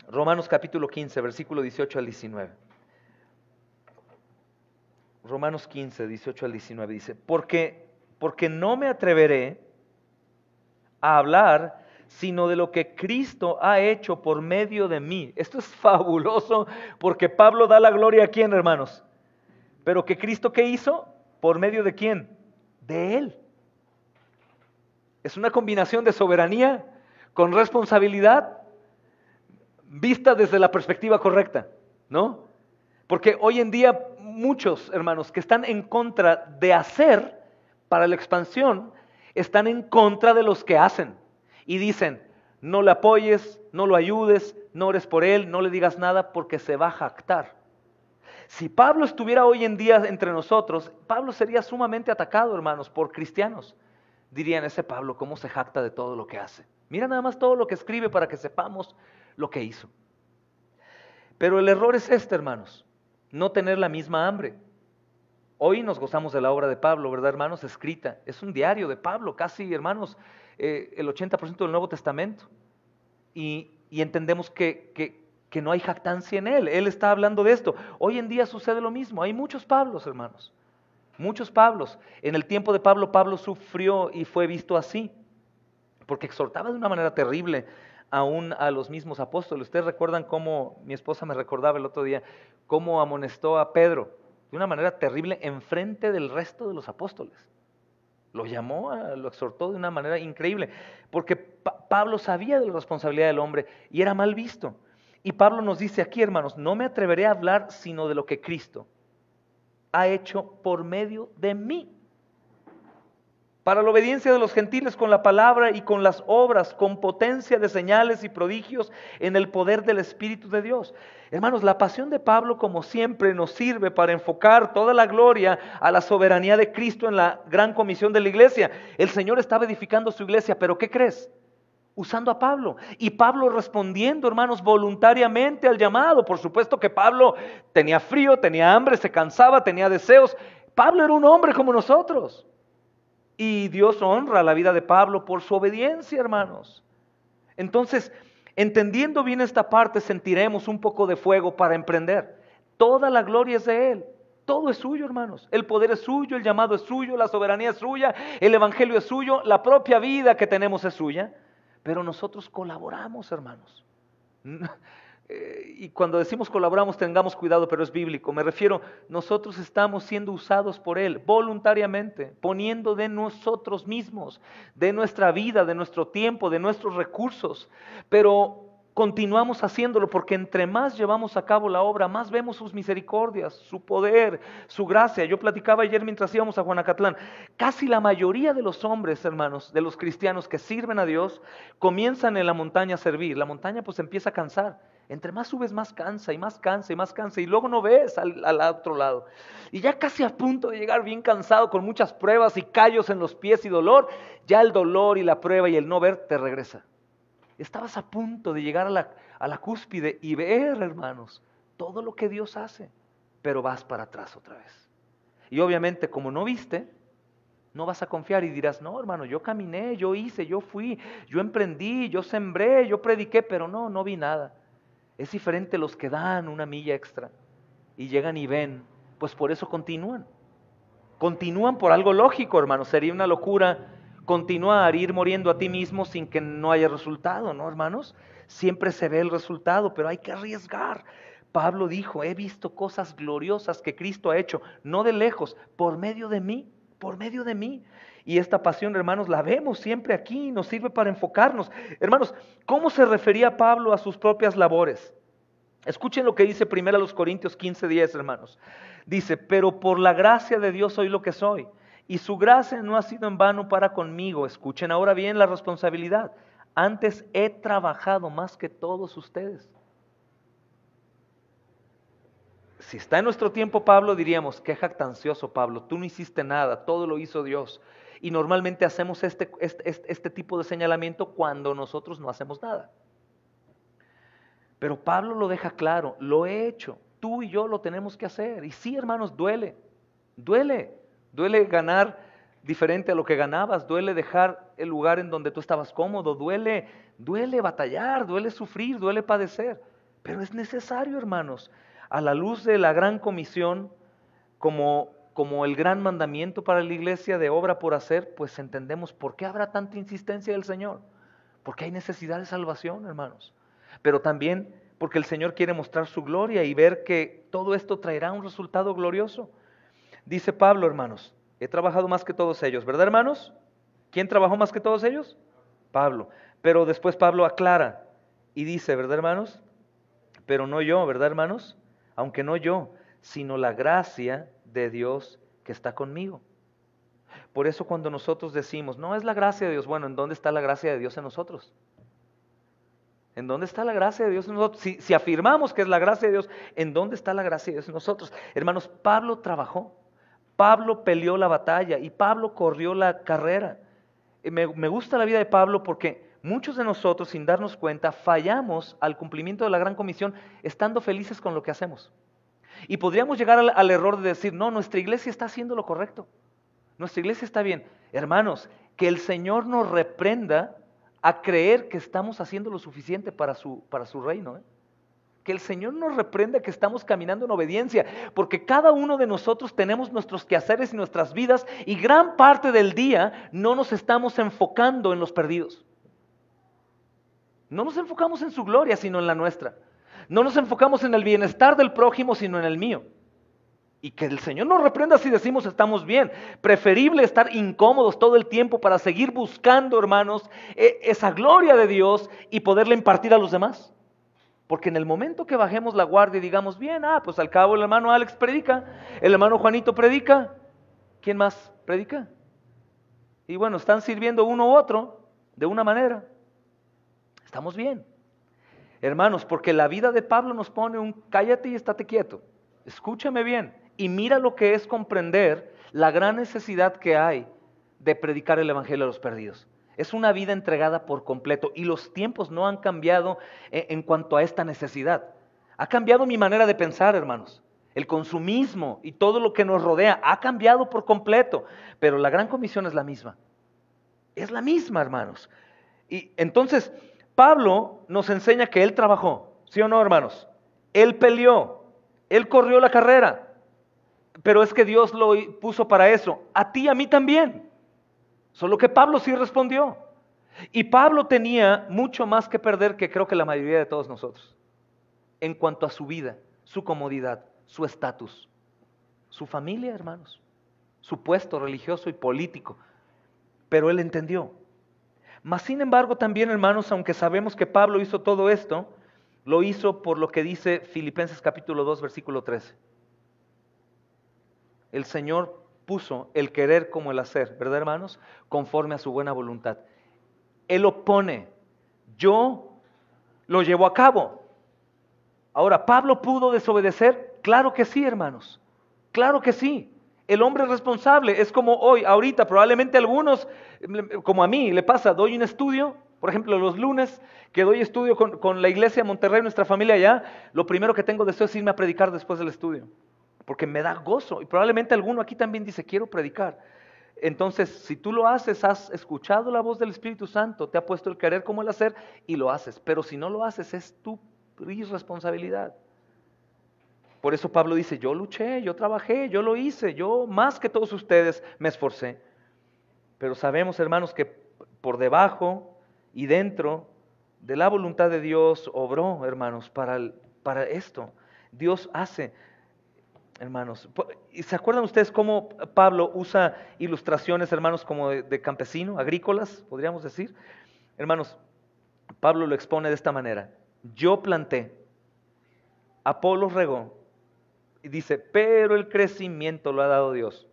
Romanos capítulo 15, versículo 18 al 19. Romanos 15, 18 al 19 dice, porque no me atreveré a hablar sino de lo que Cristo ha hecho por medio de mí. Esto es fabuloso porque Pablo da la gloria a quién, hermanos. Pero que Cristo, ¿qué hizo? ¿Por medio de quién? De Él. Es una combinación de soberanía con responsabilidad vista desde la perspectiva correcta, ¿no? Porque hoy en día muchos hermanos que están en contra de hacer para la expansión, están en contra de los que hacen y dicen, no le apoyes, no lo ayudes, no ores por él, no le digas nada porque se va a jactar. Si Pablo estuviera hoy en día entre nosotros, Pablo sería sumamente atacado, hermanos, por cristianos. Dirían, ese Pablo, ¿cómo se jacta de todo lo que hace? Mira nada más todo lo que escribe para que sepamos lo que hizo. Pero el error es este, hermanos, no tener la misma hambre. Hoy nos gozamos de la obra de Pablo, ¿verdad, hermanos? Escrita. Es un diario de Pablo, casi, hermanos, el 80% del Nuevo Testamento. Y entendemos que no hay jactancia en él. Él está hablando de esto. Hoy en día sucede lo mismo. Hay muchos Pablos, hermanos. Muchos Pablos. En el tiempo de Pablo, Pablo sufrió y fue visto así, porque exhortaba de una manera terrible aún a los mismos apóstoles. Ustedes recuerdan cómo, mi esposa me recordaba el otro día, cómo amonestó a Pedro de una manera terrible enfrente del resto de los apóstoles. Lo llamó, lo exhortó de una manera increíble, porque Pablo sabía de la responsabilidad del hombre y era mal visto. Y Pablo nos dice aquí, hermanos, no me atreveré a hablar sino de lo que Cristo ha hecho por medio de mí, para la obediencia de los gentiles con la palabra y con las obras, con potencia de señales y prodigios en el poder del Espíritu de Dios. Hermanos, la pasión de Pablo, como siempre, nos sirve para enfocar toda la gloria a la soberanía de Cristo en la gran comisión de la iglesia. El Señor estaba edificando su iglesia, pero ¿qué crees? Usando a Pablo. Y Pablo respondiendo, hermanos, voluntariamente al llamado. Por supuesto que Pablo tenía frío, tenía hambre, se cansaba, tenía deseos. Pablo era un hombre como nosotros. Y Dios honra la vida de Pablo por su obediencia, hermanos. Entonces, entendiendo bien esta parte, sentiremos un poco de fuego para emprender. Toda la gloria es de Él. Todo es suyo, hermanos. El poder es suyo, el llamado es suyo, la soberanía es suya, el evangelio es suyo, la propia vida que tenemos es suya. Pero nosotros colaboramos, hermanos. Y cuando decimos colaboramos, tengamos cuidado, pero es bíblico. Me refiero, nosotros estamos siendo usados por Él voluntariamente, poniendo de nosotros mismos, de nuestra vida, de nuestro tiempo, de nuestros recursos. Pero continuamos haciéndolo porque entre más llevamos a cabo la obra, más vemos sus misericordias, su poder, su gracia. Yo platicaba ayer mientras íbamos a Juanacatlán. Casi la mayoría de los hombres, hermanos, de los cristianos que sirven a Dios, comienzan en la montaña a servir. La montaña pues empieza a cansar. Entre más subes, más cansa y más cansa y más cansa y luego no ves al otro lado. Y ya casi a punto de llegar bien cansado con muchas pruebas y callos en los pies y dolor, ya el dolor y la prueba y el no ver te regresa. Estabas a punto de llegar a la cúspide y ver, hermanos, todo lo que Dios hace, pero vas para atrás otra vez. Y obviamente como no viste, no vas a confiar y dirás, no hermano, yo caminé, yo hice, yo fui, yo emprendí, yo sembré, yo prediqué, pero no vi nada. Es diferente los que dan una milla extra y llegan y ven, pues por eso continúan. Continúan por algo lógico, hermano. Sería una locura continuar, ir muriendo a ti mismo sin que no haya resultado, ¿no, hermanos? Siempre se ve el resultado, pero hay que arriesgar. Pablo dijo, he visto cosas gloriosas que Cristo ha hecho, no de lejos, por medio de mí, por medio de mí. Y esta pasión, hermanos, la vemos siempre aquí, nos sirve para enfocarnos. Hermanos, ¿cómo se refería Pablo a sus propias labores? Escuchen lo que dice 1 Corintios 15:10, hermanos. Dice, pero por la gracia de Dios soy lo que soy, y su gracia no ha sido en vano para conmigo. Escuchen ahora bien la responsabilidad. Antes he trabajado más que todos ustedes. Si está en nuestro tiempo Pablo, diríamos, qué jactancioso Pablo, tú no hiciste nada, todo lo hizo Dios. Y normalmente hacemos este tipo de señalamiento cuando nosotros no hacemos nada. Pero Pablo lo deja claro, lo he hecho, tú y yo lo tenemos que hacer. Y sí, hermanos, duele ganar diferente a lo que ganabas, duele dejar el lugar en donde tú estabas cómodo, duele batallar, duele sufrir, duele padecer. Pero es necesario, hermanos, a la luz de la gran comisión, como el gran mandamiento para la iglesia de obra por hacer, pues entendemos por qué habrá tanta insistencia del Señor. Porque hay necesidad de salvación, hermanos. Pero también porque el Señor quiere mostrar su gloria y ver que todo esto traerá un resultado glorioso. Dice Pablo, hermanos, he trabajado más que todos ellos, ¿verdad, hermanos? ¿Quién trabajó más que todos ellos? Pablo. Pero después Pablo aclara y dice, ¿verdad, hermanos? Pero no yo, ¿verdad, hermanos? Aunque no yo, sino la gracia de Dios que está conmigo. Por eso cuando nosotros decimos, no es la gracia de Dios, bueno, ¿en dónde está la gracia de Dios en nosotros? ¿En dónde está la gracia de Dios en nosotros? Si afirmamos que es la gracia de Dios, ¿en dónde está la gracia de Dios en nosotros? Hermanos, Pablo trabajó, Pablo peleó la batalla y Pablo corrió la carrera. Me gusta la vida de Pablo porque muchos de nosotros, sin darnos cuenta, fallamos al cumplimiento de la gran comisión estando felices con lo que hacemos. Y podríamos llegar al error de decir, no, nuestra iglesia está haciendo lo correcto. Nuestra iglesia está bien. Hermanos, que el Señor nos reprenda a creer que estamos haciendo lo suficiente para su reino. Que el Señor nos reprenda que estamos caminando en obediencia, porque cada uno de nosotros tenemos nuestros quehaceres y nuestras vidas y gran parte del día no nos estamos enfocando en los perdidos. No nos enfocamos en su gloria, sino en la nuestra. No nos enfocamos en el bienestar del prójimo, sino en el mío. Y que el Señor nos reprenda si decimos estamos bien. Preferible estar incómodos todo el tiempo para seguir buscando, hermanos, esa gloria de Dios y poderla impartir a los demás. Porque en el momento que bajemos la guardia y digamos, bien, pues al cabo el hermano Alex predica, el hermano Juanito predica, ¿quién más predica? Y bueno, están sirviendo uno u otro de una manera. Estamos bien. Hermanos, porque la vida de Pablo nos pone un cállate y estate quieto. Escúchame bien. Y mira lo que es comprender la gran necesidad que hay de predicar el evangelio a los perdidos. Es una vida entregada por completo y los tiempos no han cambiado en cuanto a esta necesidad. Ha cambiado mi manera de pensar, hermanos. El consumismo y todo lo que nos rodea ha cambiado por completo, pero la gran comisión es la misma. Es la misma, hermanos. Y entonces, Pablo nos enseña que él trabajó, ¿sí o no, hermanos? Él peleó, él corrió la carrera. Pero es que Dios lo puso para eso, a ti y a mí también. Solo que Pablo sí respondió. Y Pablo tenía mucho más que perder que creo que la mayoría de todos nosotros. En cuanto a su vida, su comodidad, su estatus, su familia, hermanos, su puesto religioso y político. Pero él entendió. Mas sin embargo también, hermanos, aunque sabemos que Pablo hizo todo esto, lo hizo por lo que dice Filipenses capítulo 2, versículo 13. El Señor puso el querer como el hacer, ¿verdad, hermanos? Conforme a su buena voluntad. Él lo pone, yo lo llevo a cabo. Ahora, ¿Pablo pudo desobedecer? Claro que sí, hermanos. Claro que sí. El hombre es responsable, es como hoy, ahorita, probablemente algunos, como a mí le pasa, doy un estudio, por ejemplo, los lunes que doy estudio con la iglesia de Monterrey, nuestra familia allá, lo primero que tengo deseo es irme a predicar después del estudio. Porque me da gozo. Y probablemente alguno aquí también dice, quiero predicar. Entonces, si tú lo haces, has escuchado la voz del Espíritu Santo, te ha puesto el querer como el hacer y lo haces. Pero si no lo haces, es tu irresponsabilidad. Por eso Pablo dice, yo luché, yo trabajé, yo lo hice, yo más que todos ustedes me esforcé. Pero sabemos, hermanos, que por debajo y dentro de la voluntad de Dios obró, hermanos, para esto. Dios hace. Hermanos, ¿y se acuerdan ustedes cómo Pablo usa ilustraciones, hermanos, como de campesino, agrícolas, podríamos decir? Hermanos, Pablo lo expone de esta manera. Yo planté, Apolos regó, y dice, pero el crecimiento lo ha dado Dios.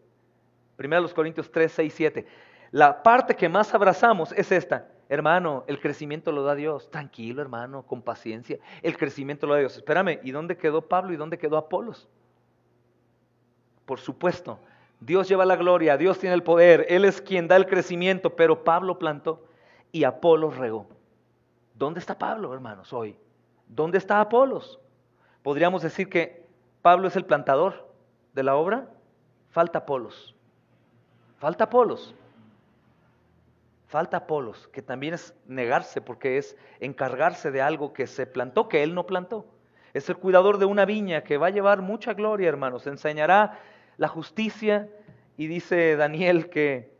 1 Corintios 3, 6, 7. La parte que más abrazamos es esta. Hermano, el crecimiento lo da Dios. Tranquilo, hermano, con paciencia. El crecimiento lo da Dios. Espérame, ¿y dónde quedó Pablo y dónde quedó Apolos? Por supuesto, Dios lleva la gloria, Dios tiene el poder, Él es quien da el crecimiento, pero Pablo plantó y Apolos regó. ¿Dónde está Pablo, hermanos, hoy? ¿Dónde está Apolos? Podríamos decir que Pablo es el plantador de la obra. Falta Apolos. Falta Apolos. Falta Apolos, que también es negarse porque es encargarse de algo que se plantó, que él no plantó. Es el cuidador de una viña que va a llevar mucha gloria, hermanos. Enseñará la justicia y dice Daniel que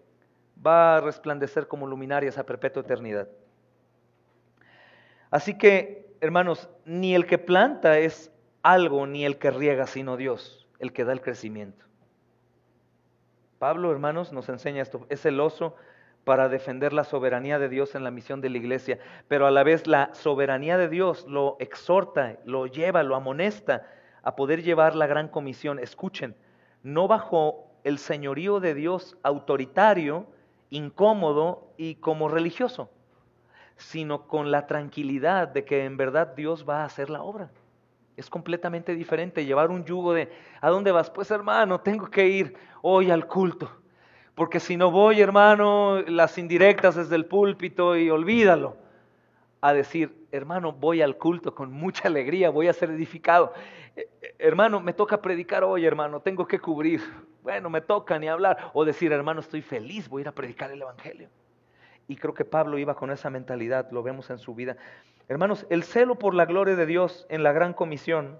va a resplandecer como luminarias a perpetua eternidad. Así que, hermanos, ni el que planta es algo, ni el que riega, sino Dios, el que da el crecimiento. Pablo, hermanos, nos enseña esto. Es celoso para defender la soberanía de Dios en la misión de la iglesia, pero a la vez la soberanía de Dios lo exhorta, lo lleva, lo amonesta a poder llevar la gran comisión. Escuchen, no bajo el señorío de Dios autoritario, incómodo y como religioso, sino con la tranquilidad de que en verdad Dios va a hacer la obra. Es completamente diferente llevar un yugo de, ¿a dónde vas? Pues hermano, tengo que ir hoy al culto, porque si no voy, hermano, las indirectas desde el púlpito y olvídalo. A decir, hermano, voy al culto con mucha alegría, voy a ser edificado. Hermano, me toca predicar hoy, hermano, tengo que cubrir. Bueno, me toca ni hablar. O decir, hermano, estoy feliz, voy a ir a predicar el evangelio. Y creo que Pablo iba con esa mentalidad, lo vemos en su vida. Hermanos, el celo por la gloria de Dios en la gran comisión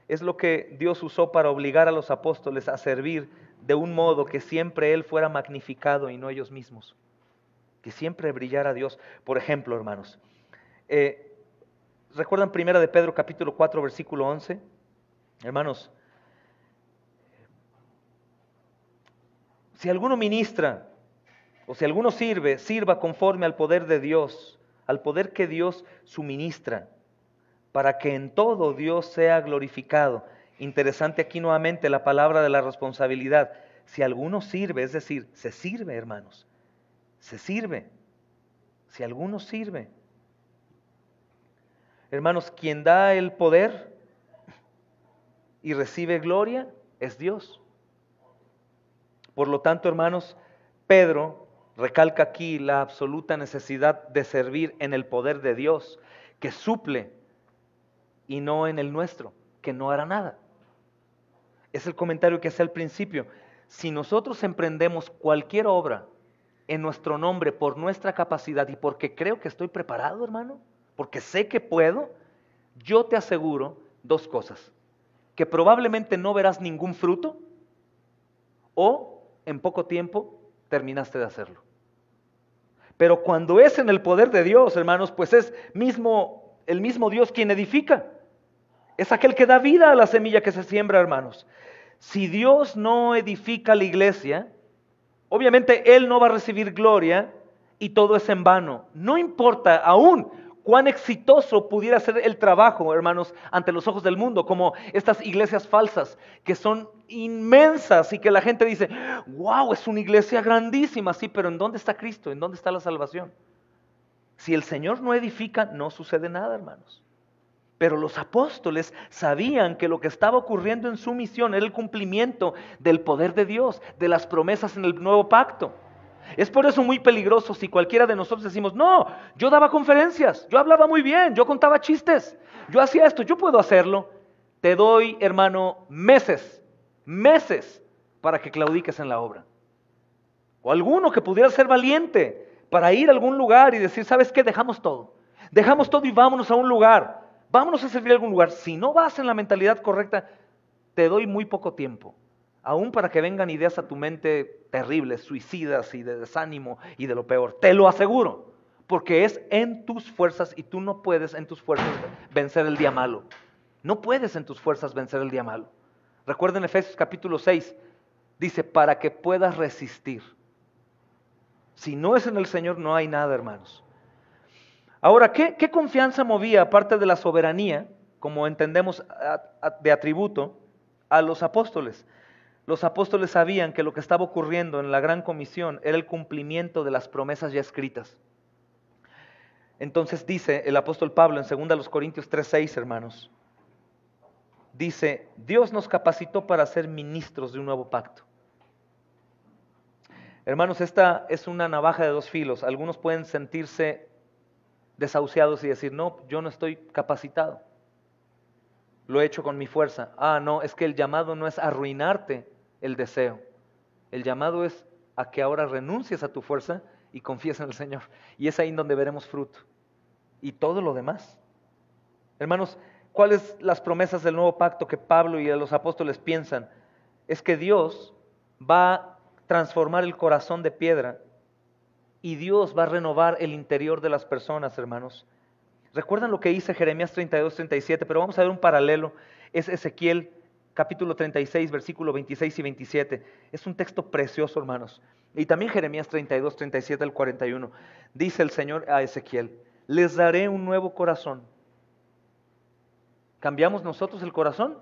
es lo que Dios usó para obligar a los apóstoles a servir de un modo que siempre Él fuera magnificado y no ellos mismos. Que siempre brillara Dios. Por ejemplo, hermanos, ¿recuerdan 1 de Pedro capítulo 4 versículo 11? Hermanos, si alguno ministra o si alguno sirve, sirva conforme al poder de Dios, al poder que Dios suministra, para que en todo Dios sea glorificado. Interesante aquí nuevamente la palabra de la responsabilidad. Si alguno sirve, es decir, se sirve, hermanos, se sirve. Si alguno sirve. Hermanos, quien da el poder y recibe gloria es Dios. Por lo tanto, hermanos, Pedro recalca aquí la absoluta necesidad de servir en el poder de Dios, que suple, y no en el nuestro, que no hará nada. Es el comentario que hace al principio. Si nosotros emprendemos cualquier obra en nuestro nombre, por nuestra capacidad y porque creo que estoy preparado, hermano, porque sé que puedo, yo te aseguro dos cosas: que probablemente no verás ningún fruto, o en poco tiempo terminaste de hacerlo. Pero cuando es en el poder de Dios, hermanos, pues es el mismo Dios quien edifica. Es aquel que da vida a la semilla que se siembra, hermanos. Si Dios no edifica la iglesia, obviamente Él no va a recibir gloria y todo es en vano. No importa aún cuán exitoso pudiera ser el trabajo, hermanos, ante los ojos del mundo, como estas iglesias falsas, que son inmensas y que la gente dice, wow, es una iglesia grandísima, sí, pero ¿en dónde está Cristo? ¿En dónde está la salvación? Si el Señor no edifica, no sucede nada, hermanos. Pero los apóstoles sabían que lo que estaba ocurriendo en su misión era el cumplimiento del poder de Dios, de las promesas en el nuevo pacto. Es por eso muy peligroso si cualquiera de nosotros decimos, no, yo daba conferencias, yo hablaba muy bien, yo contaba chistes, yo hacía esto, yo puedo hacerlo. Te doy, hermano, meses para que claudiques en la obra. O alguno que pudiera ser valiente para ir a algún lugar y decir, ¿sabes qué? Dejamos todo y vámonos a un lugar. Vámonos a servir a algún lugar. Si no vas en la mentalidad correcta, te doy muy poco tiempo. Aún para que vengan ideas a tu mente terribles, suicidas y de desánimo y de lo peor. Te lo aseguro. Porque es en tus fuerzas y tú no puedes en tus fuerzas vencer el día malo. No puedes en tus fuerzas vencer el día malo. Recuerden Efesios capítulo 6. Dice, para que puedas resistir. Si no es en el Señor, no hay nada, hermanos. Ahora, ¿qué confianza movía, aparte de la soberanía, como entendemos de atributo, a los apóstoles? Los apóstoles sabían que lo que estaba ocurriendo en la gran comisión era el cumplimiento de las promesas ya escritas. Entonces dice el apóstol Pablo en 2 Corintios 3:6, hermanos, dice, Dios nos capacitó para ser ministros de un nuevo pacto. Hermanos, esta es una navaja de dos filos. Algunos pueden sentirse desahuciados y decir, no, yo no estoy capacitado, lo he hecho con mi fuerza. No, es que el llamado no es arruinarte el deseo, el llamado es a que ahora renuncies a tu fuerza y confíes en el Señor, y es ahí donde veremos fruto, y todo lo demás. Hermanos, ¿cuáles las promesas del nuevo pacto que Pablo y los apóstoles piensan? Es que Dios va a transformar el corazón de piedra y Dios va a renovar el interior de las personas, hermanos. ¿Recuerdan lo que dice Jeremías 32, 37? Pero vamos a ver un paralelo. Es Ezequiel capítulo 36, versículo 26 y 27. Es un texto precioso, hermanos. Y también Jeremías 32, 37 al 41. Dice el Señor a Ezequiel, les daré un nuevo corazón. ¿Cambiamos nosotros el corazón?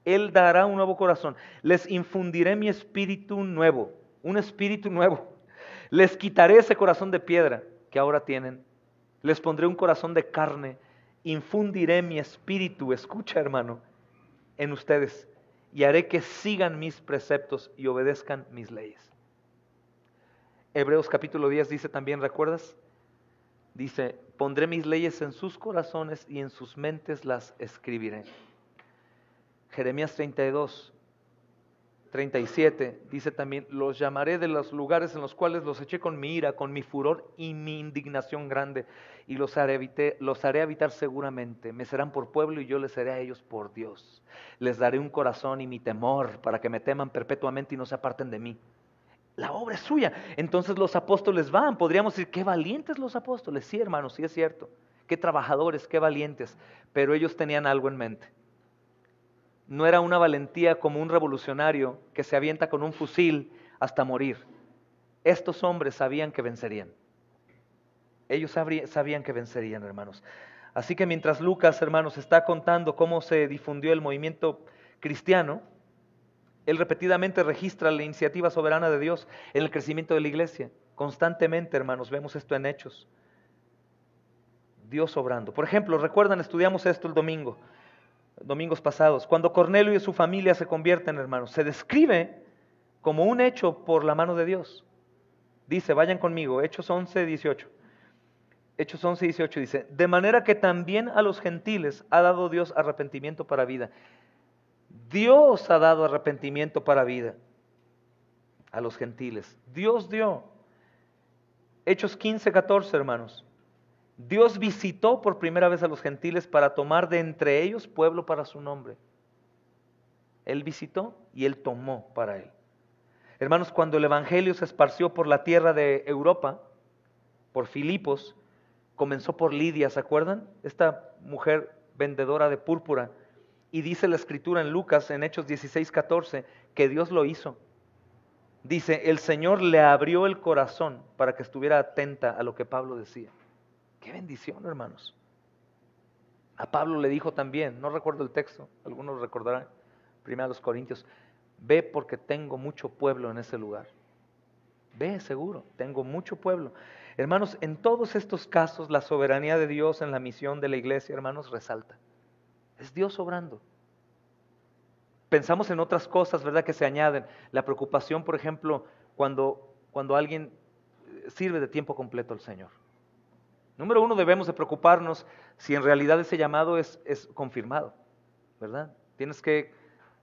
Él dará un nuevo corazón. Les infundiré mi espíritu nuevo, un espíritu nuevo. Les quitaré ese corazón de piedra que ahora tienen. Les pondré un corazón de carne. Infundiré mi espíritu, escucha hermano, en ustedes. Y haré que sigan mis preceptos y obedezcan mis leyes. Hebreos capítulo 10 dice también, ¿recuerdas? Dice, pondré mis leyes en sus corazones y en sus mentes las escribiré. Jeremías 32, 37 dice también, los llamaré de los lugares en los cuales los eché con mi ira, con mi furor y mi indignación grande, y los haré habitar seguramente. Me serán por pueblo y yo les seré a ellos por Dios. Les daré un corazón y mi temor para que me teman perpetuamente y no se aparten de mí. La obra es suya. Entonces los apóstoles van. Podríamos decir, qué valientes los apóstoles. Sí, hermanos, sí es cierto. Qué trabajadores, qué valientes. Pero ellos tenían algo en mente. No era una valentía como un revolucionario que se avienta con un fusil hasta morir. Estos hombres sabían que vencerían. Ellos sabían que vencerían, hermanos. Así que mientras Lucas, hermanos, está contando cómo se difundió el movimiento cristiano, él repetidamente registra la iniciativa soberana de Dios en el crecimiento de la iglesia. Constantemente, hermanos, vemos esto en Hechos. Dios obrando. Por ejemplo, recuerdan, estudiamos esto el domingo, domingos pasados, cuando Cornelio y su familia se convierten, hermanos, se describe como un hecho por la mano de Dios. Dice, vayan conmigo, Hechos 11, 18. Hechos 11, 18 dice, de manera que también a los gentiles ha dado Dios arrepentimiento para vida. Dios ha dado arrepentimiento para vida a los gentiles. Dios dio. Hechos 15, 14, hermanos. Dios visitó por primera vez a los gentiles para tomar de entre ellos pueblo para su nombre. Él visitó y Él tomó para Él. Hermanos, cuando el Evangelio se esparció por la tierra de Europa, por Filipos, comenzó por Lidia, ¿se acuerdan? Esta mujer vendedora de púrpura. Y dice la Escritura en Lucas, en Hechos 16, 14, que Dios lo hizo. Dice, el Señor le abrió el corazón para que estuviera atenta a lo que Pablo decía. ¡Qué bendición, hermanos! A Pablo le dijo también, no recuerdo el texto, algunos recordarán, 1 Corintios, ve porque tengo mucho pueblo en ese lugar. Ve, seguro, tengo mucho pueblo. Hermanos, en todos estos casos, la soberanía de Dios en la misión de la iglesia, hermanos, resalta. Es Dios obrando. Pensamos en otras cosas, ¿verdad?, que se añaden. La preocupación, por ejemplo, cuando alguien sirve de tiempo completo al Señor. Número uno, debemos de preocuparnos si en realidad ese llamado es confirmado, ¿verdad? Tienes que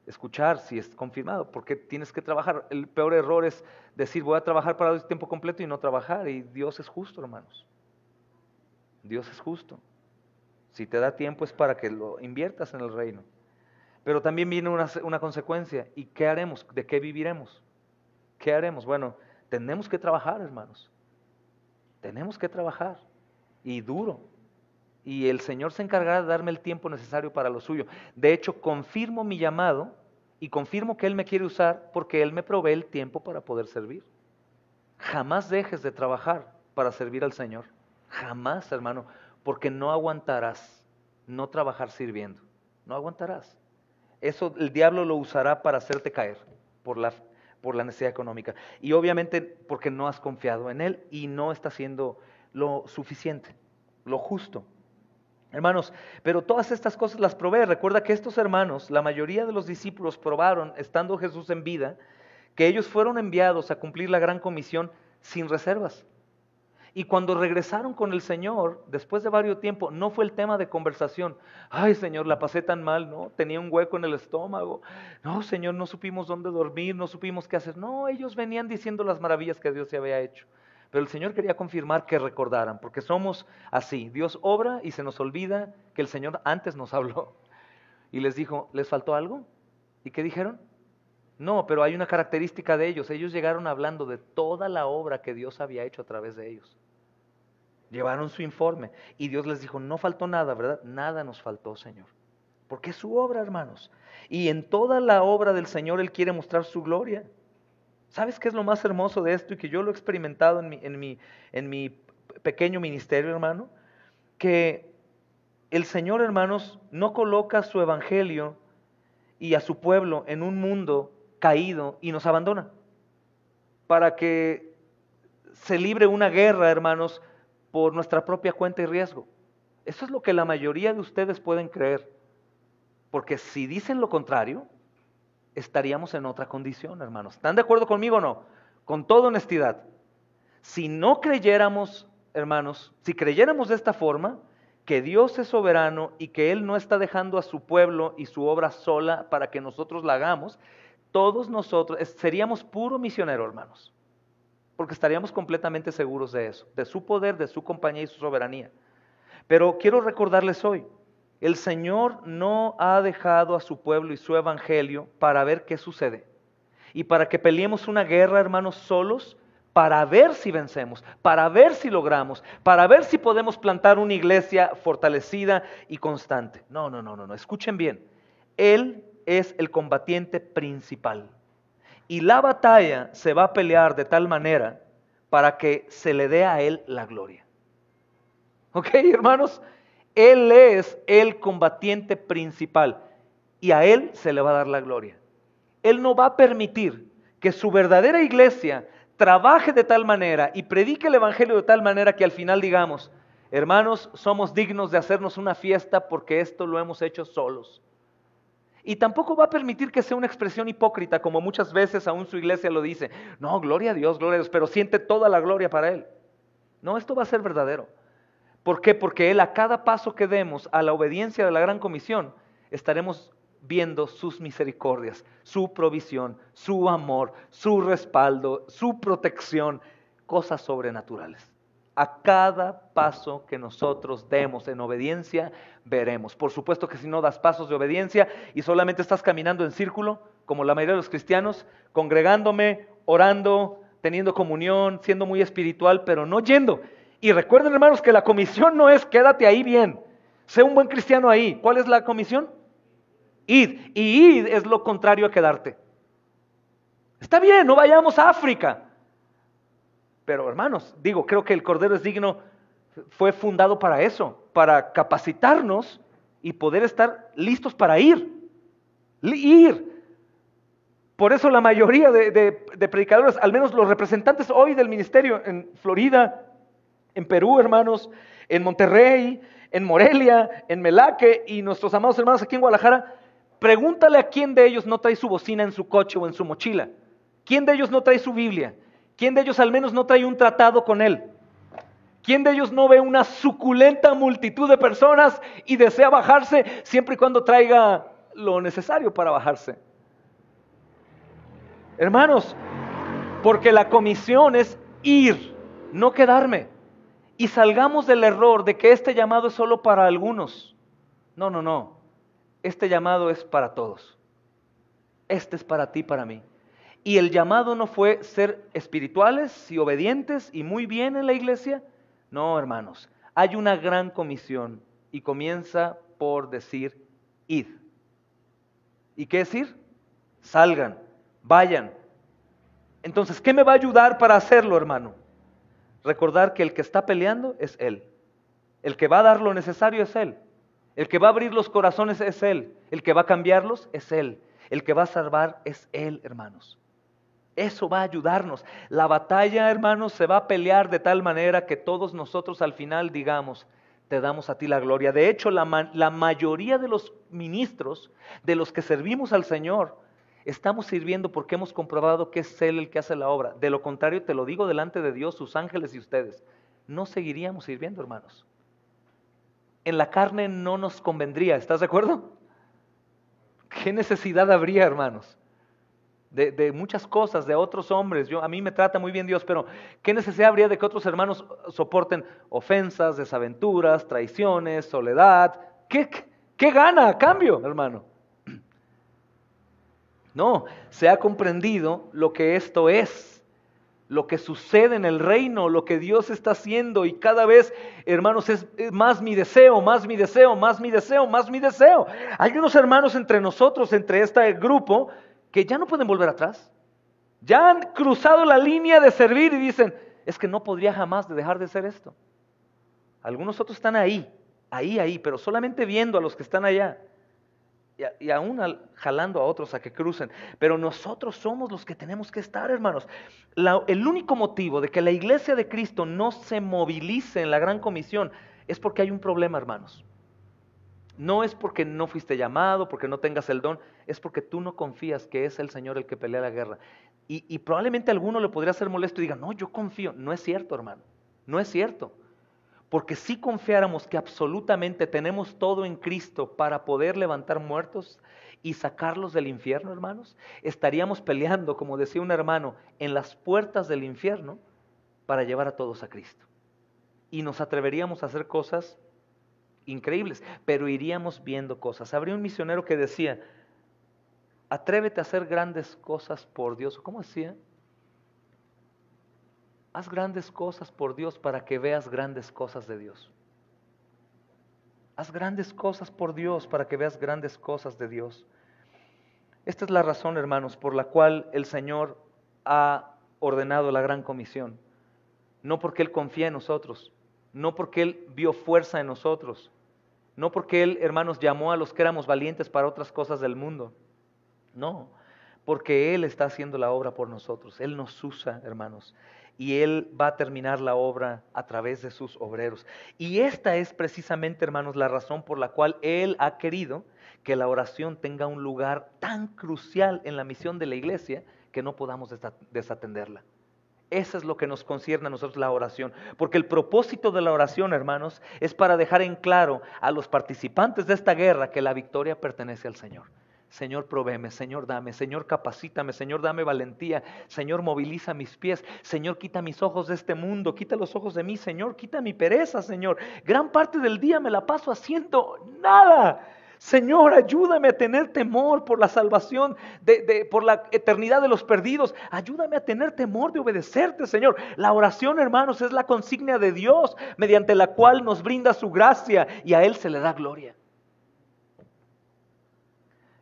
escuchar si es confirmado, porque tienes que trabajar. El peor error es decir, voy a trabajar para el tiempo completo y no trabajar, y Dios es justo, hermanos. Dios es justo. Si te da tiempo es para que lo inviertas en el reino. Pero también viene una consecuencia. ¿Y qué haremos? ¿De qué viviremos? ¿Qué haremos? Bueno, tenemos que trabajar, hermanos. Tenemos que trabajar. Y duro. Y el Señor se encargará de darme el tiempo necesario para lo suyo. De hecho, confirmo mi llamado y confirmo que Él me quiere usar porque Él me provee el tiempo para poder servir. Jamás dejes de trabajar para servir al Señor. Jamás, hermano, porque no aguantarás no trabajar sirviendo. No aguantarás. Eso el diablo lo usará para hacerte caer por la necesidad económica. Y obviamente porque no has confiado en Él y no está haciendo lo suficiente, lo justo. Hermanos, pero todas estas cosas las provee. Recuerda que estos hermanos, la mayoría de los discípulos probaron, estando Jesús en vida, que ellos fueron enviados a cumplir la gran comisión sin reservas. Y cuando regresaron con el Señor, después de varios tiempos, no fue el tema de conversación. Ay, Señor, la pasé tan mal, ¿no? Tenía un hueco en el estómago. No, Señor, no supimos dónde dormir, no supimos qué hacer. No, ellos venían diciendo las maravillas que Dios se había hecho. Pero el Señor quería confirmar que recordaran, porque somos así. Dios obra y se nos olvida que el Señor antes nos habló. Y les dijo, ¿les faltó algo? ¿Y qué dijeron? No, pero hay una característica de ellos. Ellos llegaron hablando de toda la obra que Dios había hecho a través de ellos. Llevaron su informe y Dios les dijo, no faltó nada, ¿verdad? Nada nos faltó, Señor. Porque es su obra, hermanos. Y en toda la obra del Señor Él quiere mostrar su gloria. ¿Sabes qué es lo más hermoso de esto? Y que yo lo he experimentado en mi pequeño ministerio, hermano. Que el Señor, hermanos, no coloca su evangelio y a su pueblo en un mundo caído y nos abandona. Para que se libre una guerra, hermanos, por nuestra propia cuenta y riesgo. Eso es lo que la mayoría de ustedes pueden creer. Porque si dicen lo contrario, estaríamos en otra condición, hermanos. ¿Están de acuerdo conmigo o no? Con toda honestidad. Si no creyéramos, hermanos, si creyéramos de esta forma, que Dios es soberano y que Él no está dejando a su pueblo y su obra sola para que nosotros la hagamos, todos nosotros seríamos puro misionero, hermanos. Porque estaríamos completamente seguros de eso, de su poder, de su compañía y su soberanía. Pero quiero recordarles hoy, el Señor no ha dejado a su pueblo y su evangelio para ver qué sucede. Y para que peleemos una guerra, hermanos, solos, para ver si vencemos, para ver si logramos, para ver si podemos plantar una iglesia fortalecida y constante. No. Escuchen bien. Él es el combatiente principal. Y la batalla se va a pelear de tal manera para que se le dé a Él la gloria. ¿Ok, hermanos? Él es el combatiente principal y a Él se le va a dar la gloria. Él no va a permitir que su verdadera iglesia trabaje de tal manera y predique el evangelio de tal manera que al final digamos, hermanos, somos dignos de hacernos una fiesta porque esto lo hemos hecho solos. Y tampoco va a permitir que sea una expresión hipócrita, como muchas veces aún su iglesia lo dice. No, gloria a Dios, pero siente toda la gloria para Él. No, esto va a ser verdadero. ¿Por qué? Porque Él a cada paso que demos a la obediencia de la gran comisión, estaremos viendo sus misericordias, su provisión, su amor, su respaldo, su protección, cosas sobrenaturales. A cada paso que nosotros demos en obediencia, veremos. Por supuesto que si no das pasos de obediencia y solamente estás caminando en círculo, como la mayoría de los cristianos, congregándome, orando, teniendo comunión, siendo muy espiritual, pero no yendo. Y recuerden, hermanos, que la comisión no es quédate ahí bien, sé un buen cristiano ahí. ¿Cuál es la comisión? Id. Y id es lo contrario a quedarte. Está bien, no vayamos a África. Pero hermanos, creo que el Cordero es digno, fue fundado para eso, para capacitarnos y poder estar listos para ir. Por eso la mayoría de predicadores, al menos los representantes hoy del ministerio en Florida, en Perú, hermanos, en Monterrey, en Morelia, en Melaque y nuestros amados hermanos aquí en Guadalajara, pregúntale a quién de ellos no trae su bocina en su coche o en su mochila. ¿Quién de ellos no trae su Biblia? ¿Quién de ellos al menos no trae un tratado con él? ¿Quién de ellos no ve una suculenta multitud de personas y desea bajarse siempre y cuando traiga lo necesario para bajarse? Hermanos, porque la comisión es ir, no quedarme. Y salgamos del error de que este llamado es solo para algunos. No. Este llamado es para todos. Este es para ti, para mí. Y el llamado no fue ser espirituales y obedientes y muy bien en la iglesia. No, hermanos. Hay una gran comisión y comienza por decir, id. ¿Y qué decir? Salgan, vayan. Entonces, ¿qué me va a ayudar para hacerlo, hermano? Recordar que el que está peleando es Él. El que va a dar lo necesario es Él. El que va a abrir los corazones es Él. El que va a cambiarlos es Él. El que va a salvar es Él, hermanos. Eso va a ayudarnos. La batalla, hermanos, se va a pelear de tal manera que todos nosotros al final digamos, te damos a ti la gloria. De hecho, la mayoría de los ministros, de los que servimos al Señor, estamos sirviendo porque hemos comprobado que es Él el que hace la obra. De lo contrario, te lo digo delante de Dios, sus ángeles y ustedes, no seguiríamos sirviendo, hermanos. En la carne no nos convendría, ¿estás de acuerdo? ¿Qué necesidad habría, hermanos? De muchas cosas, de otros hombres. A mí me trata muy bien Dios, pero ¿qué necesidad habría de que otros hermanos soporten ofensas, desaventuras, traiciones, soledad? ¿Qué gana a cambio, hermano? No, se ha comprendido lo que esto es. lo que sucede en el reino, lo que Dios está haciendo, y cada vez, hermanos, es más mi deseo, más mi deseo, más mi deseo, más mi deseo. Hay unos hermanos entre nosotros, entre este grupo, que ya no pueden volver atrás. Ya han cruzado la línea de servir y dicen, es que no podría jamás dejar de hacer esto. Algunos otros están ahí, pero solamente viendo a los que están allá. Y aún jalando a otros a que crucen. Pero nosotros somos los que tenemos que estar, hermanos. El único motivo de que la iglesia de Cristo no se movilice en la gran comisión es porque hay un problema, hermanos. No es porque no fuiste llamado, porque no tengas el don, es porque tú no confías que es el Señor el que pelea la guerra. Y probablemente a alguno le podría ser molesto y diga, no, yo confío. No es cierto, hermano, no es cierto. Porque si confiáramos que absolutamente tenemos todo en Cristo para poder levantar muertos y sacarlos del infierno, hermanos, estaríamos peleando, como decía un hermano, en las puertas del infierno para llevar a todos a Cristo. Y nos atreveríamos a hacer cosas increíbles, pero iríamos viendo cosas. Habría un misionero que decía, atrévete a hacer grandes cosas por Dios. ¿Cómo decía? Haz grandes cosas por Dios para que veas grandes cosas de Dios. Haz grandes cosas por Dios para que veas grandes cosas de Dios. Esta es la razón, hermanos, por la cual el Señor ha ordenado la gran comisión. No porque Él confía en nosotros, no porque Él vio fuerza en nosotros, no porque Él, hermanos, llamó a los que éramos valientes para otras cosas del mundo. No, porque Él está haciendo la obra por nosotros. Él nos usa, hermanos. Y Él va a terminar la obra a través de sus obreros. Y esta es precisamente, hermanos, la razón por la cual Él ha querido que la oración tenga un lugar tan crucial en la misión de la iglesia que no podamos desatenderla. Eso es lo que nos concierne a nosotros la oración. Porque el propósito de la oración, hermanos, es para dejar en claro a los participantes de esta guerra que la victoria pertenece al Señor. Señor, provéeme, Señor, dame, Señor, capacítame, Señor, dame valentía, Señor, moviliza mis pies, Señor, quita mis ojos de este mundo, quita los ojos de mí, Señor, quita mi pereza, Señor. Gran parte del día me la paso haciendo nada. Señor, ayúdame a tener temor por la salvación, por la eternidad de los perdidos. Ayúdame a tener temor de obedecerte, Señor. La oración, hermanos, es la consigna de Dios, mediante la cual nos brinda su gracia y a Él se le da gloria.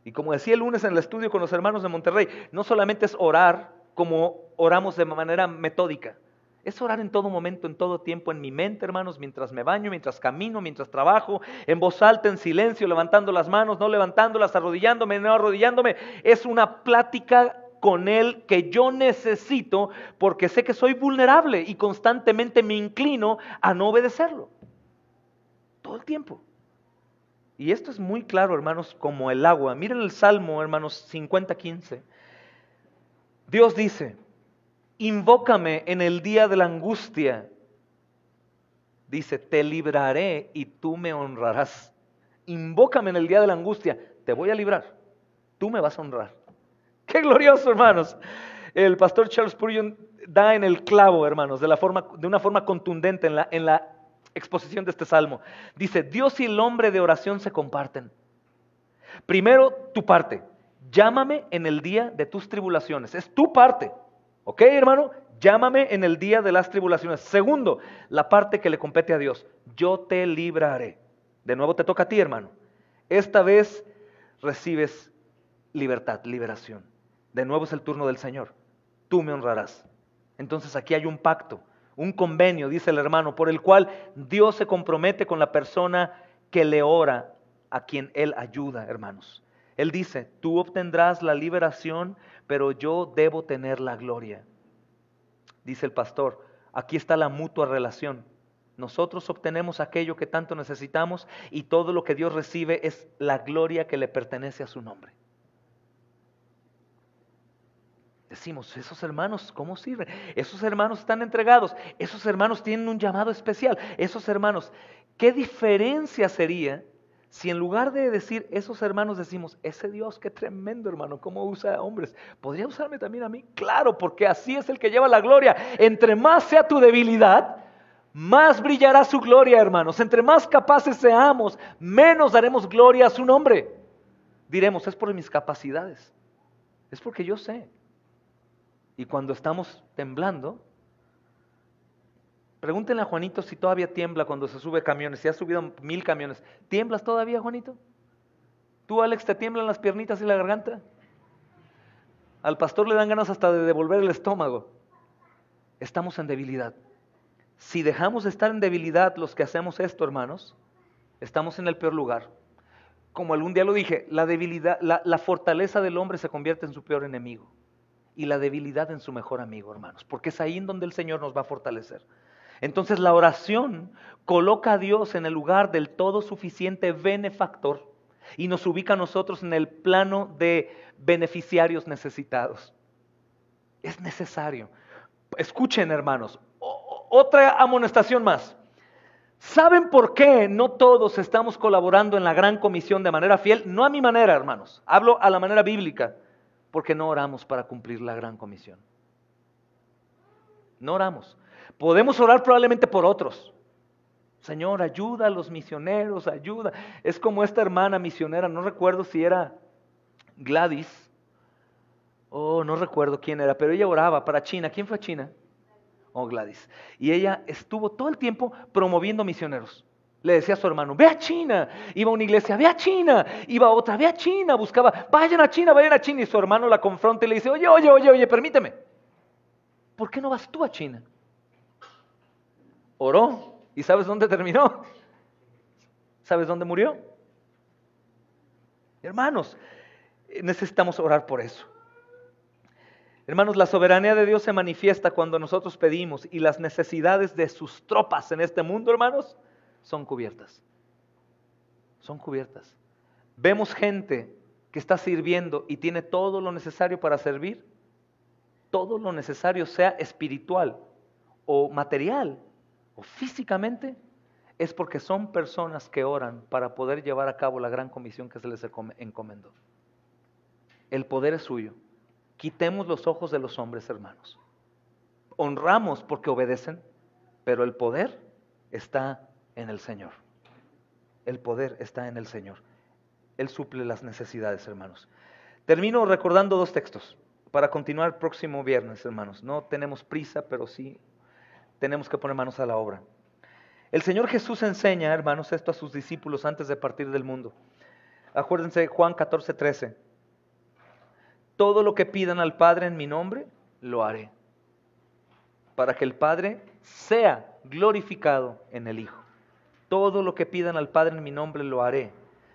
Y como decía el lunes en el estudio con los hermanos de Monterrey, no solamente es orar como oramos de manera metódica, es orar en todo momento, en todo tiempo, en mi mente, hermanos, mientras me baño, mientras camino, mientras trabajo, en voz alta, en silencio, levantando las manos, no levantándolas, arrodillándome, no arrodillándome. Es una plática con Él que yo necesito porque sé que soy vulnerable y constantemente me inclino a no obedecerlo. Todo el tiempo. Y esto es muy claro, hermanos, como el agua. Miren el Salmo, hermanos, 50:15. Dios dice, invócame en el día de la angustia. Dice, te libraré y tú me honrarás. Invócame en el día de la angustia, te voy a librar. Tú me vas a honrar. ¡Qué glorioso, hermanos! El pastor Charles Spurgeon da en el clavo, hermanos, de una forma contundente en la exposición de este salmo. Dice, Dios y el hombre de oración se comparten. Primero, tu parte. Llámame en el día de tus tribulaciones. Es tu parte. ¿Ok, hermano? Llámame en el día de las tribulaciones. Segundo, la parte que le compete a Dios. Yo te libraré. De nuevo te toca a ti, hermano. Esta vez recibes libertad, liberación. De nuevo es el turno del Señor. Tú me honrarás. Entonces aquí hay un pacto. Un convenio, dice el hermano, por el cual Dios se compromete con la persona que le ora, a quien Él ayuda, hermanos. Él dice, tú obtendrás la liberación, pero yo debo tener la gloria. Dice el pastor, aquí está la mutua relación. Nosotros obtenemos aquello que tanto necesitamos y todo lo que Dios recibe es la gloria que le pertenece a su nombre. Decimos, esos hermanos, ¿cómo sirven? Esos hermanos están entregados, esos hermanos tienen un llamado especial, esos hermanos, ¿qué diferencia sería si en lugar de decir esos hermanos decimos, ese Dios, qué tremendo hermano, cómo usa hombres? ¿Podría usarme también a mí? Claro, porque así es el que lleva la gloria. Entre más sea tu debilidad, más brillará su gloria, hermanos. Entre más capaces seamos, menos daremos gloria a su nombre. Diremos, es por mis capacidades, es porque yo sé. Y cuando estamos temblando, pregúntenle a Juanito si todavía tiembla cuando se sube camiones, si ha subido 1000 camiones. ¿Tiemblas todavía, Juanito? ¿Tú, Alex, te tiemblan las piernitas y la garganta? Al pastor le dan ganas hasta de devolver el estómago. Estamos en debilidad. Si dejamos de estar en debilidad los que hacemos esto, hermanos, estamos en el peor lugar. Como algún día lo dije, la debilidad, la fortaleza del hombre se convierte en su peor enemigo y la debilidad en su mejor amigo, hermanos, porque es ahí en donde el Señor nos va a fortalecer. Entonces la oración coloca a Dios en el lugar del todo suficiente benefactor y nos ubica a nosotros en el plano de beneficiarios necesitados. Es necesario. Escuchen, hermanos, otra amonestación más. ¿Saben por qué no todos estamos colaborando en la gran comisión de manera fiel? No a mi manera, hermanos. Hablo a la manera bíblica. Porque no oramos para cumplir la gran comisión. No oramos. Podemos orar probablemente por otros. Señor, ayuda a los misioneros, ayuda. Es como esta hermana misionera, no recuerdo si era Gladys. No recuerdo quién era, pero ella oraba para China. ¿Quién fue a China? Gladys. Y ella estuvo todo el tiempo promoviendo misioneros. Le decía a su hermano, ve a China. Iba a una iglesia, ve a China. Iba a otra, ve a China. Buscaba, vayan a China, vayan a China. Y su hermano la confronta y le dice, oye, permíteme. ¿Por qué no vas tú a China? Oró. ¿Y sabes dónde terminó? ¿Sabes dónde murió? Hermanos, necesitamos orar por eso. Hermanos, la soberanía de Dios se manifiesta cuando nosotros pedimos y las necesidades de sus tropas en este mundo, hermanos, son cubiertas. Son cubiertas. Vemos gente que está sirviendo y tiene todo lo necesario para servir. Todo lo necesario, sea espiritual o material o físicamente, es porque son personas que oran para poder llevar a cabo la gran comisión que se les encomendó. El poder es suyo. Quitemos los ojos de los hombres, hermanos. Honramos porque obedecen, pero el poder está en el Señor. El poder está en el Señor. Él suple las necesidades, hermanos. Termino recordando 2 textos para continuar el próximo viernes, hermanos. No tenemos prisa, pero sí tenemos que poner manos a la obra. El Señor Jesús enseña, hermanos, esto a sus discípulos antes de partir del mundo. Acuérdense de Juan 14:13. Todo lo que pidan al Padre en mi nombre, lo haré, para que el Padre sea glorificado en el Hijo. Todo lo que pidan al Padre en mi nombre, lo haré,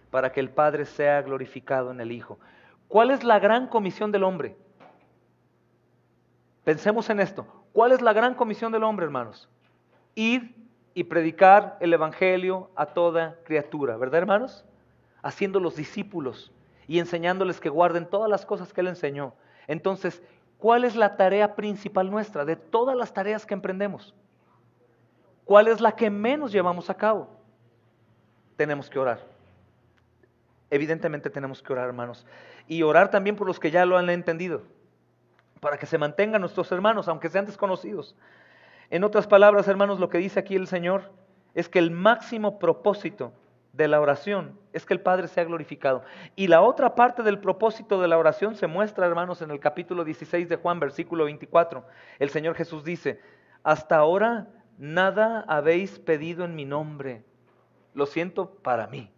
para que el Padre sea glorificado en el Hijo. ¿Cuál es la gran comisión del hombre? Pensemos en esto. ¿Cuál es la gran comisión del hombre, hermanos? Ir y predicar el Evangelio a toda criatura, ¿verdad, hermanos? Haciendo los discípulos y enseñándoles que guarden todas las cosas que Él enseñó. Entonces, ¿cuál es la tarea principal nuestra de todas las tareas que emprendemos? ¿Cuál es la que menos llevamos a cabo? Tenemos que orar. Evidentemente tenemos que orar, hermanos. Y orar también por los que ya lo han entendido, para que se mantengan nuestros hermanos, aunque sean desconocidos. En otras palabras, hermanos, lo que dice aquí el Señor es que el máximo propósito de la oración es que el Padre sea glorificado. Y la otra parte del propósito de la oración se muestra, hermanos, en el capítulo 16 de Juan, versículo 24. El Señor Jesús dice, hasta ahora nada habéis pedido en mi nombre. Lo siento para mí.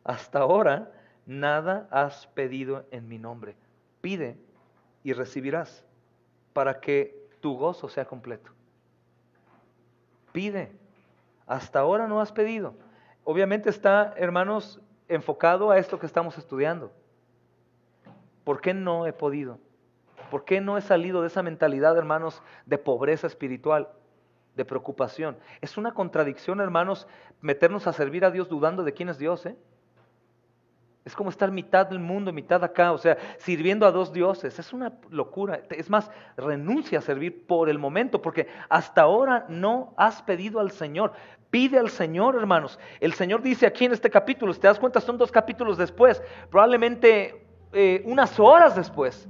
Hasta ahora nada has pedido en mi nombre. Pide y recibirás para que tu gozo sea completo. Pide. Hasta ahora no has pedido. Obviamente está, hermanos, enfocado a esto que estamos estudiando. ¿Por qué no he podido? ¿Por qué no he salido de esa mentalidad, hermanos, de pobreza espiritual, de preocupación? Es una contradicción, hermanos, meternos a servir a Dios dudando de quién es Dios, ¿eh? Es como estar mitad del mundo, mitad acá, o sea, sirviendo a 2 dioses. Es una locura. Es más, renuncia a servir por el momento, porque hasta ahora no has pedido al Señor. Pide al Señor, hermanos. El Señor dice aquí en este capítulo, si te das cuenta, son 2 capítulos después, probablemente unas horas después.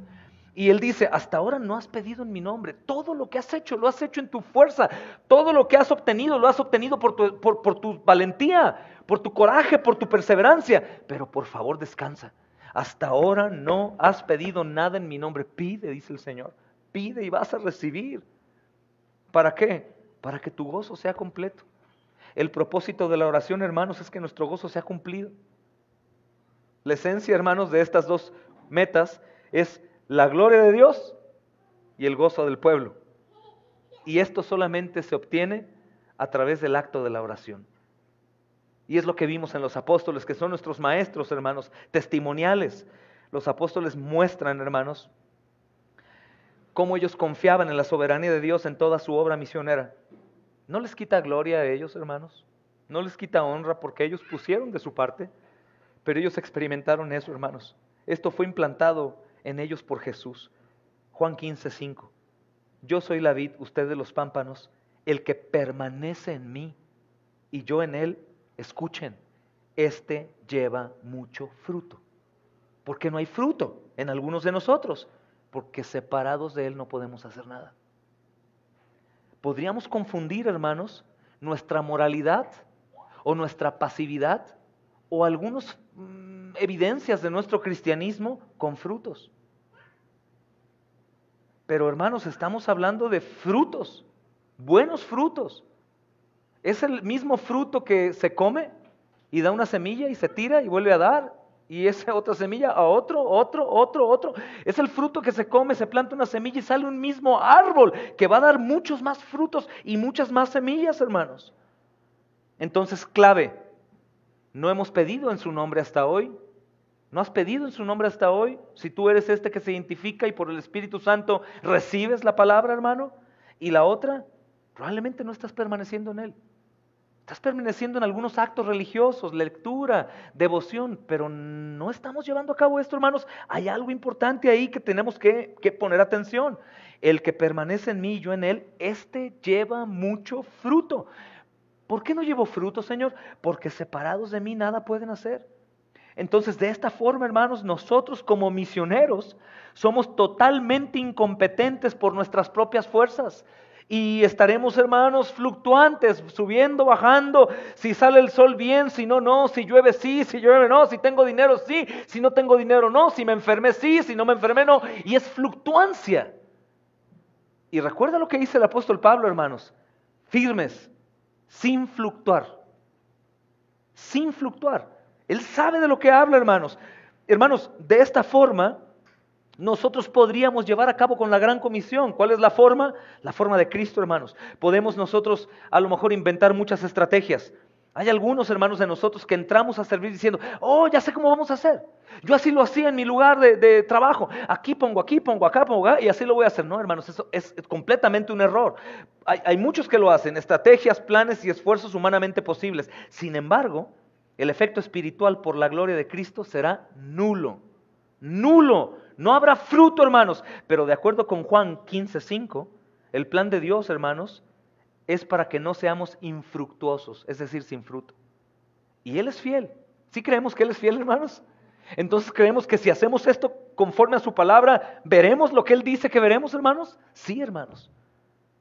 Y Él dice, hasta ahora no has pedido en mi nombre. Todo lo que has hecho, lo has hecho en tu fuerza. Todo lo que has obtenido, lo has obtenido por tu valentía, por tu coraje, por tu perseverancia. Pero por favor descansa. Hasta ahora no has pedido nada en mi nombre. Pide, dice el Señor. Pide y vas a recibir. ¿Para qué? Para que tu gozo sea completo. El propósito de la oración, hermanos, es que nuestro gozo sea cumplido. La esencia, hermanos, de estas dos metas es la gloria de Dios y el gozo del pueblo. Y esto solamente se obtiene a través del acto de la oración. Y es lo que vimos en los apóstoles, que son nuestros maestros, hermanos, testimoniales. Los apóstoles muestran, hermanos, cómo ellos confiaban en la soberanía de Dios en toda su obra misionera. ¿No les quita gloria a ellos, hermanos? ¿No les quita honra porque ellos pusieron de su parte? Pero ellos experimentaron eso, hermanos. Esto fue implantado en ellos por Jesús. Juan 15:5. Yo soy la vid, ustedes los pámpanos. El que permanece en mí y yo en él, escuchen, este lleva mucho fruto. ¿Por qué no hay fruto en algunos de nosotros? Porque separados de él no podemos hacer nada. Podríamos confundir, hermanos, nuestra moralidad o nuestra pasividad o algunas evidencias de nuestro cristianismo con frutos. Pero, hermanos, estamos hablando de frutos, buenos frutos. Es el mismo fruto que se come y da una semilla y se tira y vuelve a dar. Y esa otra semilla a otro. Es el fruto que se come, se planta una semilla y sale un mismo árbol que va a dar muchos más frutos y muchas más semillas, hermanos. Entonces, clave, no hemos pedido en su nombre hasta hoy. ¿No has pedido en su nombre hasta hoy? Si tú eres este que se identifica y por el Espíritu Santo recibes la palabra, hermano. Y la otra, probablemente no estás permaneciendo en él. Estás permaneciendo en algunos actos religiosos, lectura, devoción, pero no estamos llevando a cabo esto, hermanos. Hay algo importante ahí que tenemos que poner atención. El que permanece en mí y yo en él, este lleva mucho fruto. ¿Por qué no llevo fruto, Señor? Porque separados de mí nada pueden hacer. Entonces, de esta forma, hermanos, nosotros como misioneros somos totalmente incompetentes por nuestras propias fuerzas. Y estaremos, hermanos, fluctuantes, subiendo, bajando, si sale el sol bien, si no, no, si llueve sí, si llueve no, si tengo dinero sí, si no tengo dinero no, si me enfermé sí, si no me enfermé no, y es fluctuancia. Y recuerda lo que dice el apóstol Pablo, hermanos, firmes, sin fluctuar, sin fluctuar. Él sabe de lo que habla, hermanos. Hermanos, de esta forma nosotros podríamos llevar a cabo con la gran comisión. ¿Cuál es la forma? La forma de Cristo, hermanos. Podemos nosotros a lo mejor inventar muchas estrategias. Hay algunos hermanos de nosotros que entramos a servir diciendo, oh, ya sé cómo vamos a hacer. Yo así lo hacía en mi lugar de trabajo. Aquí pongo, acá pongo, y así lo voy a hacer. No, hermanos, eso es completamente un error. Hay muchos que lo hacen, estrategias, planes y esfuerzos humanamente posibles. Sin embargo, el efecto espiritual por la gloria de Cristo será nulo. Nulo. No habrá fruto, hermanos. Pero de acuerdo con Juan 15:5, el plan de Dios, hermanos, es para que no seamos infructuosos, es decir, sin fruto. Y Él es fiel. ¿Sí creemos que Él es fiel, hermanos? Entonces creemos que si hacemos esto conforme a su palabra, ¿veremos lo que Él dice que veremos, hermanos? Sí, hermanos.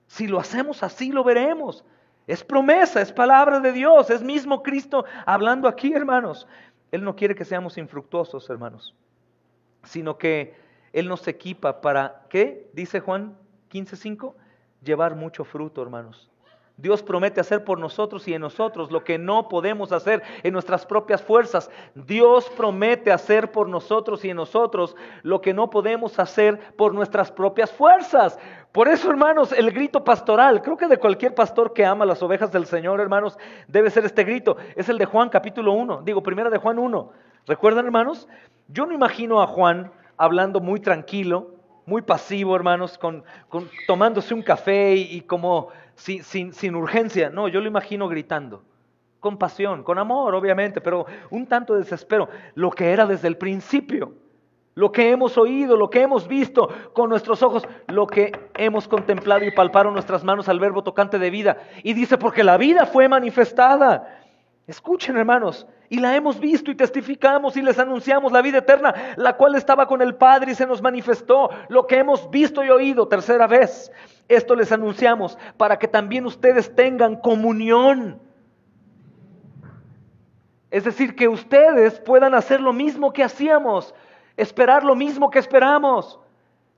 Si lo hacemos así, lo veremos. Es promesa, es palabra de Dios, es mismo Cristo hablando aquí, hermanos. Él no quiere que seamos infructuosos, hermanos, sino que Él nos equipa para, ¿qué? Dice Juan 15:5, llevar mucho fruto, hermanos. Dios promete hacer por nosotros y en nosotros lo que no podemos hacer en nuestras propias fuerzas. Dios promete hacer por nosotros y en nosotros lo que no podemos hacer por nuestras propias fuerzas. Por eso, hermanos, el grito pastoral, creo que de cualquier pastor que ama las ovejas del Señor, hermanos, debe ser este grito. Es el de Juan capítulo 1, primera de Juan 1. ¿Recuerdan, hermanos? Yo no imagino a Juan hablando muy tranquilo, muy pasivo, hermanos, tomándose un café y como sin urgencia. No, yo lo imagino gritando, con pasión, con amor, obviamente, pero un tanto de desespero. Lo que era desde el principio, lo que hemos oído, lo que hemos visto con nuestros ojos, lo que hemos contemplado y palparon nuestras manos al verbo tocante de vida. Y dice, porque la vida fue manifestada. Escuchen, hermanos, y la hemos visto y testificamos y les anunciamos la vida eterna, la cual estaba con el Padre y se nos manifestó. Lo que hemos visto y oído, tercera vez, esto les anunciamos para que también ustedes tengan comunión. Es decir, que ustedes puedan hacer lo mismo que hacíamos, esperar lo mismo que esperamos.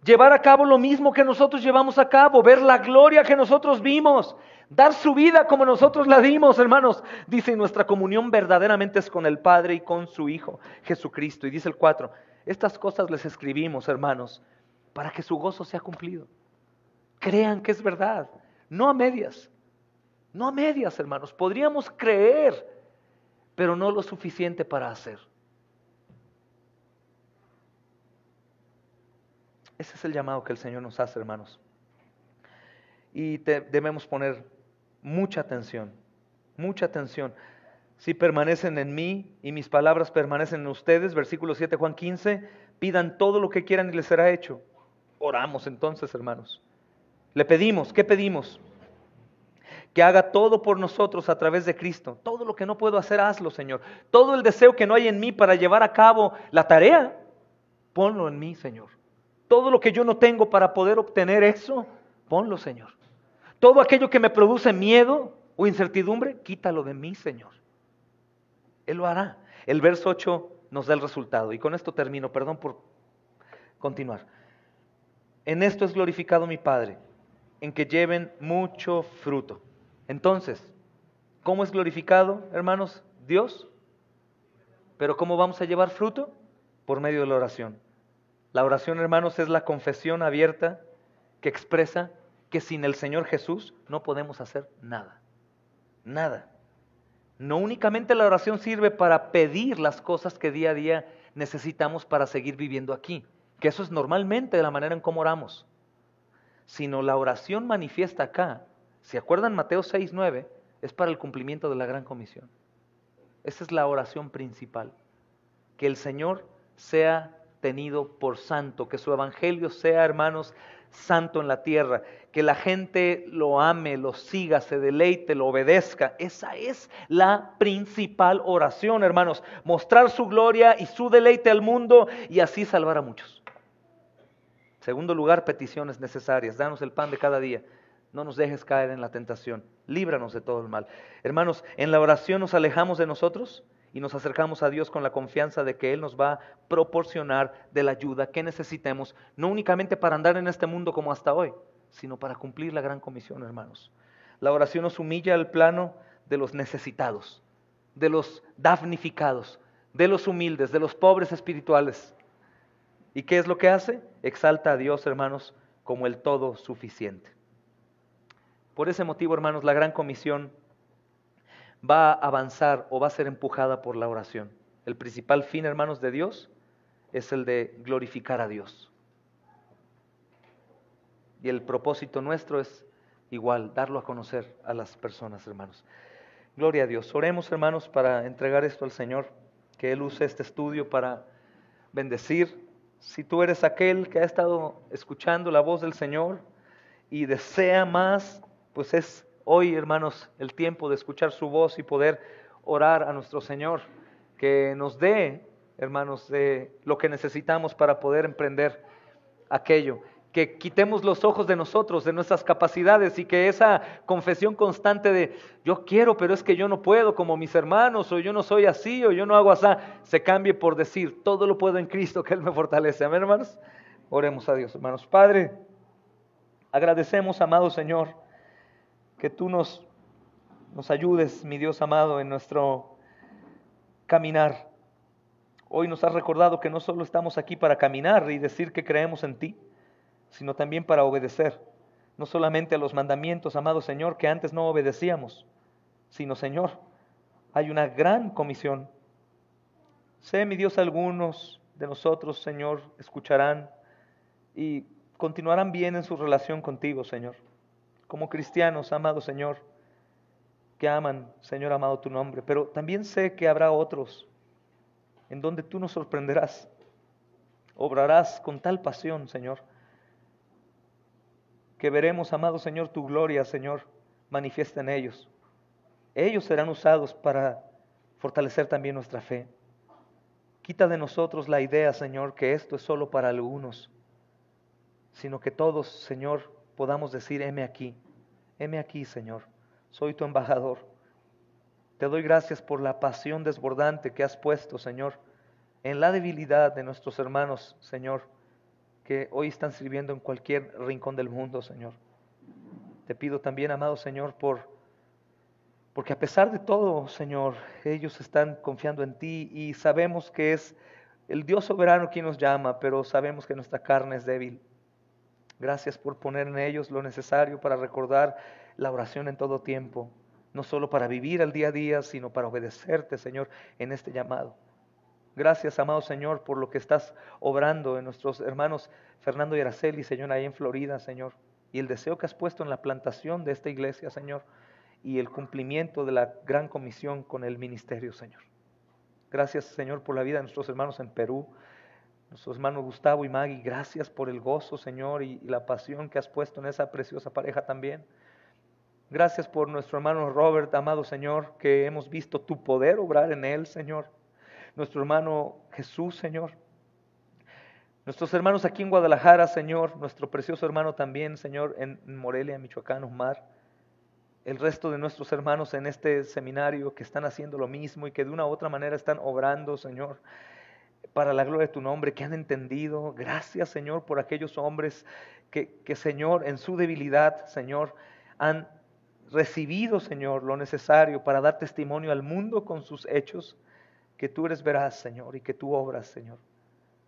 llevar a cabo lo mismo que nosotros llevamos a cabo, ver la gloria que nosotros vimos, dar su vida como nosotros la dimos, hermanos. Dice, nuestra comunión verdaderamente es con el Padre y con su Hijo, Jesucristo. Y dice el 4, estas cosas les escribimos, hermanos, para que su gozo sea cumplido. Crean que es verdad, no a medias, no a medias, hermanos. Podríamos creer, pero no lo suficiente para hacer. Ese es el llamado que el Señor nos hace, hermanos. Y debemos poner mucha atención, mucha atención. Si permanecen en mí y mis palabras permanecen en ustedes, versículo 7, Juan 15, pidan todo lo que quieran y les será hecho. Oramos entonces, hermanos. Le pedimos, ¿qué pedimos? Que haga todo por nosotros a través de Cristo. Todo lo que no puedo hacer, hazlo, Señor. Todo el deseo que no hay en mí para llevar a cabo la tarea, ponlo en mí, Señor. Todo lo que yo no tengo para poder obtener eso, ponlo, Señor. Todo aquello que me produce miedo o incertidumbre, quítalo de mí, Señor. Él lo hará. El verso 8 nos da el resultado. Y con esto termino, perdón por continuar. En esto es glorificado mi Padre, en que lleven mucho fruto. Entonces, ¿cómo es glorificado, hermanos? Dios. Pero ¿cómo vamos a llevar fruto? Por medio de la oración. La oración, hermanos, es la confesión abierta que expresa que sin el Señor Jesús no podemos hacer nada. Nada. No únicamente la oración sirve para pedir las cosas que día a día necesitamos para seguir viviendo aquí, que eso es normalmente la manera en cómo oramos, sino la oración manifiesta acá. ¿Se acuerdan Mateo 6:9? Es para el cumplimiento de la gran comisión. Esa es la oración principal. Que el Señor sea tenido por santo, que su evangelio sea, hermanos, santo en la tierra, que la gente lo ame, lo siga, se deleite, lo obedezca. Esa es la principal oración, hermanos. Mostrar su gloria y su deleite al mundo y así salvar a muchos. Segundo lugar, peticiones necesarias. Danos el pan de cada día. No nos dejes caer en la tentación. Líbranos de todo el mal. Hermanos, en la oración nos alejamos de nosotros y nos acercamos a Dios con la confianza de que Él nos va a proporcionar de la ayuda que necesitemos, no únicamente para andar en este mundo como hasta hoy, sino para cumplir la gran comisión, hermanos. La oración nos humilla al plano de los necesitados, de los damnificados, de los humildes, de los pobres espirituales. ¿Y qué es lo que hace? Exalta a Dios, hermanos, como el todo suficiente. Por ese motivo, hermanos, la gran comisión va a avanzar o va a ser empujada por la oración. El principal fin, hermanos, de Dios es el de glorificar a Dios. Y el propósito nuestro es igual, darlo a conocer a las personas, hermanos. Gloria a Dios. Oremos, hermanos, para entregar esto al Señor, que Él use este estudio para bendecir. Si tú eres aquel que ha estado escuchando la voz del Señor y desea más, pues es hoy, hermanos, el tiempo de escuchar su voz y poder orar a nuestro Señor, que nos dé, hermanos, lo que necesitamos para poder emprender aquello. Que quitemos los ojos de nosotros, de nuestras capacidades, y que esa confesión constante de yo quiero, pero es que yo no puedo como mis hermanos, o yo no soy así, o yo no hago así, se cambie por decir todo lo puedo en Cristo que Él me fortalece. Amén, hermanos. Oremos a Dios, hermanos. Padre, agradecemos, amado Señor, que tú nos ayudes, mi Dios amado, en nuestro caminar. Hoy nos has recordado que no solo estamos aquí para caminar y decir que creemos en ti, sino también para obedecer, no solamente a los mandamientos, amado Señor, que antes no obedecíamos, sino, Señor, hay una gran comisión. Sé, mi Dios, algunos de nosotros, Señor, escucharán y continuarán bien en su relación contigo, Señor. Como cristianos, amado Señor, que aman, Señor amado, tu nombre, pero también sé que habrá otros en donde tú nos sorprenderás, obrarás con tal pasión, Señor, que veremos, amado Señor, tu gloria, Señor, manifiesta en ellos. Ellos serán usados para fortalecer también nuestra fe. Quita de nosotros la idea, Señor, que esto es solo para algunos, sino que todos, Señor, podamos decir, heme aquí, Señor, soy tu embajador. Te doy gracias por la pasión desbordante que has puesto, Señor, en la debilidad de nuestros hermanos, Señor, que hoy están sirviendo en cualquier rincón del mundo, Señor. Te pido también, amado Señor, porque a pesar de todo, Señor, ellos están confiando en ti y sabemos que es el Dios soberano quien nos llama, pero sabemos que nuestra carne es débil. Gracias por poner en ellos lo necesario para recordar la oración en todo tiempo, no solo para vivir al día a día, sino para obedecerte, Señor, en este llamado. Gracias, amado Señor, por lo que estás obrando en nuestros hermanos Fernando y Araceli, Señor, ahí en Florida, Señor, y el deseo que has puesto en la plantación de esta iglesia, Señor, y el cumplimiento de la gran comisión con el ministerio, Señor. Gracias, Señor, por la vida de nuestros hermanos en Perú, nuestros hermanos Gustavo y Maggie. Gracias por el gozo, Señor, y la pasión que has puesto en esa preciosa pareja también. Gracias por nuestro hermano Robert, amado Señor, que hemos visto tu poder obrar en él, Señor. Nuestro hermano Jesús, Señor. Nuestros hermanos aquí en Guadalajara, Señor. Nuestro precioso hermano también, Señor, en Morelia, Michoacán, Omar. El resto de nuestros hermanos en este seminario que están haciendo lo mismo y que de una u otra manera están obrando, Señor, para la gloria de tu nombre, que han entendido. Gracias, Señor, por aquellos hombres que Señor, en su debilidad, Señor, han recibido, Señor, lo necesario para dar testimonio al mundo con sus hechos, que tú eres veraz, Señor, y que tú obras, Señor.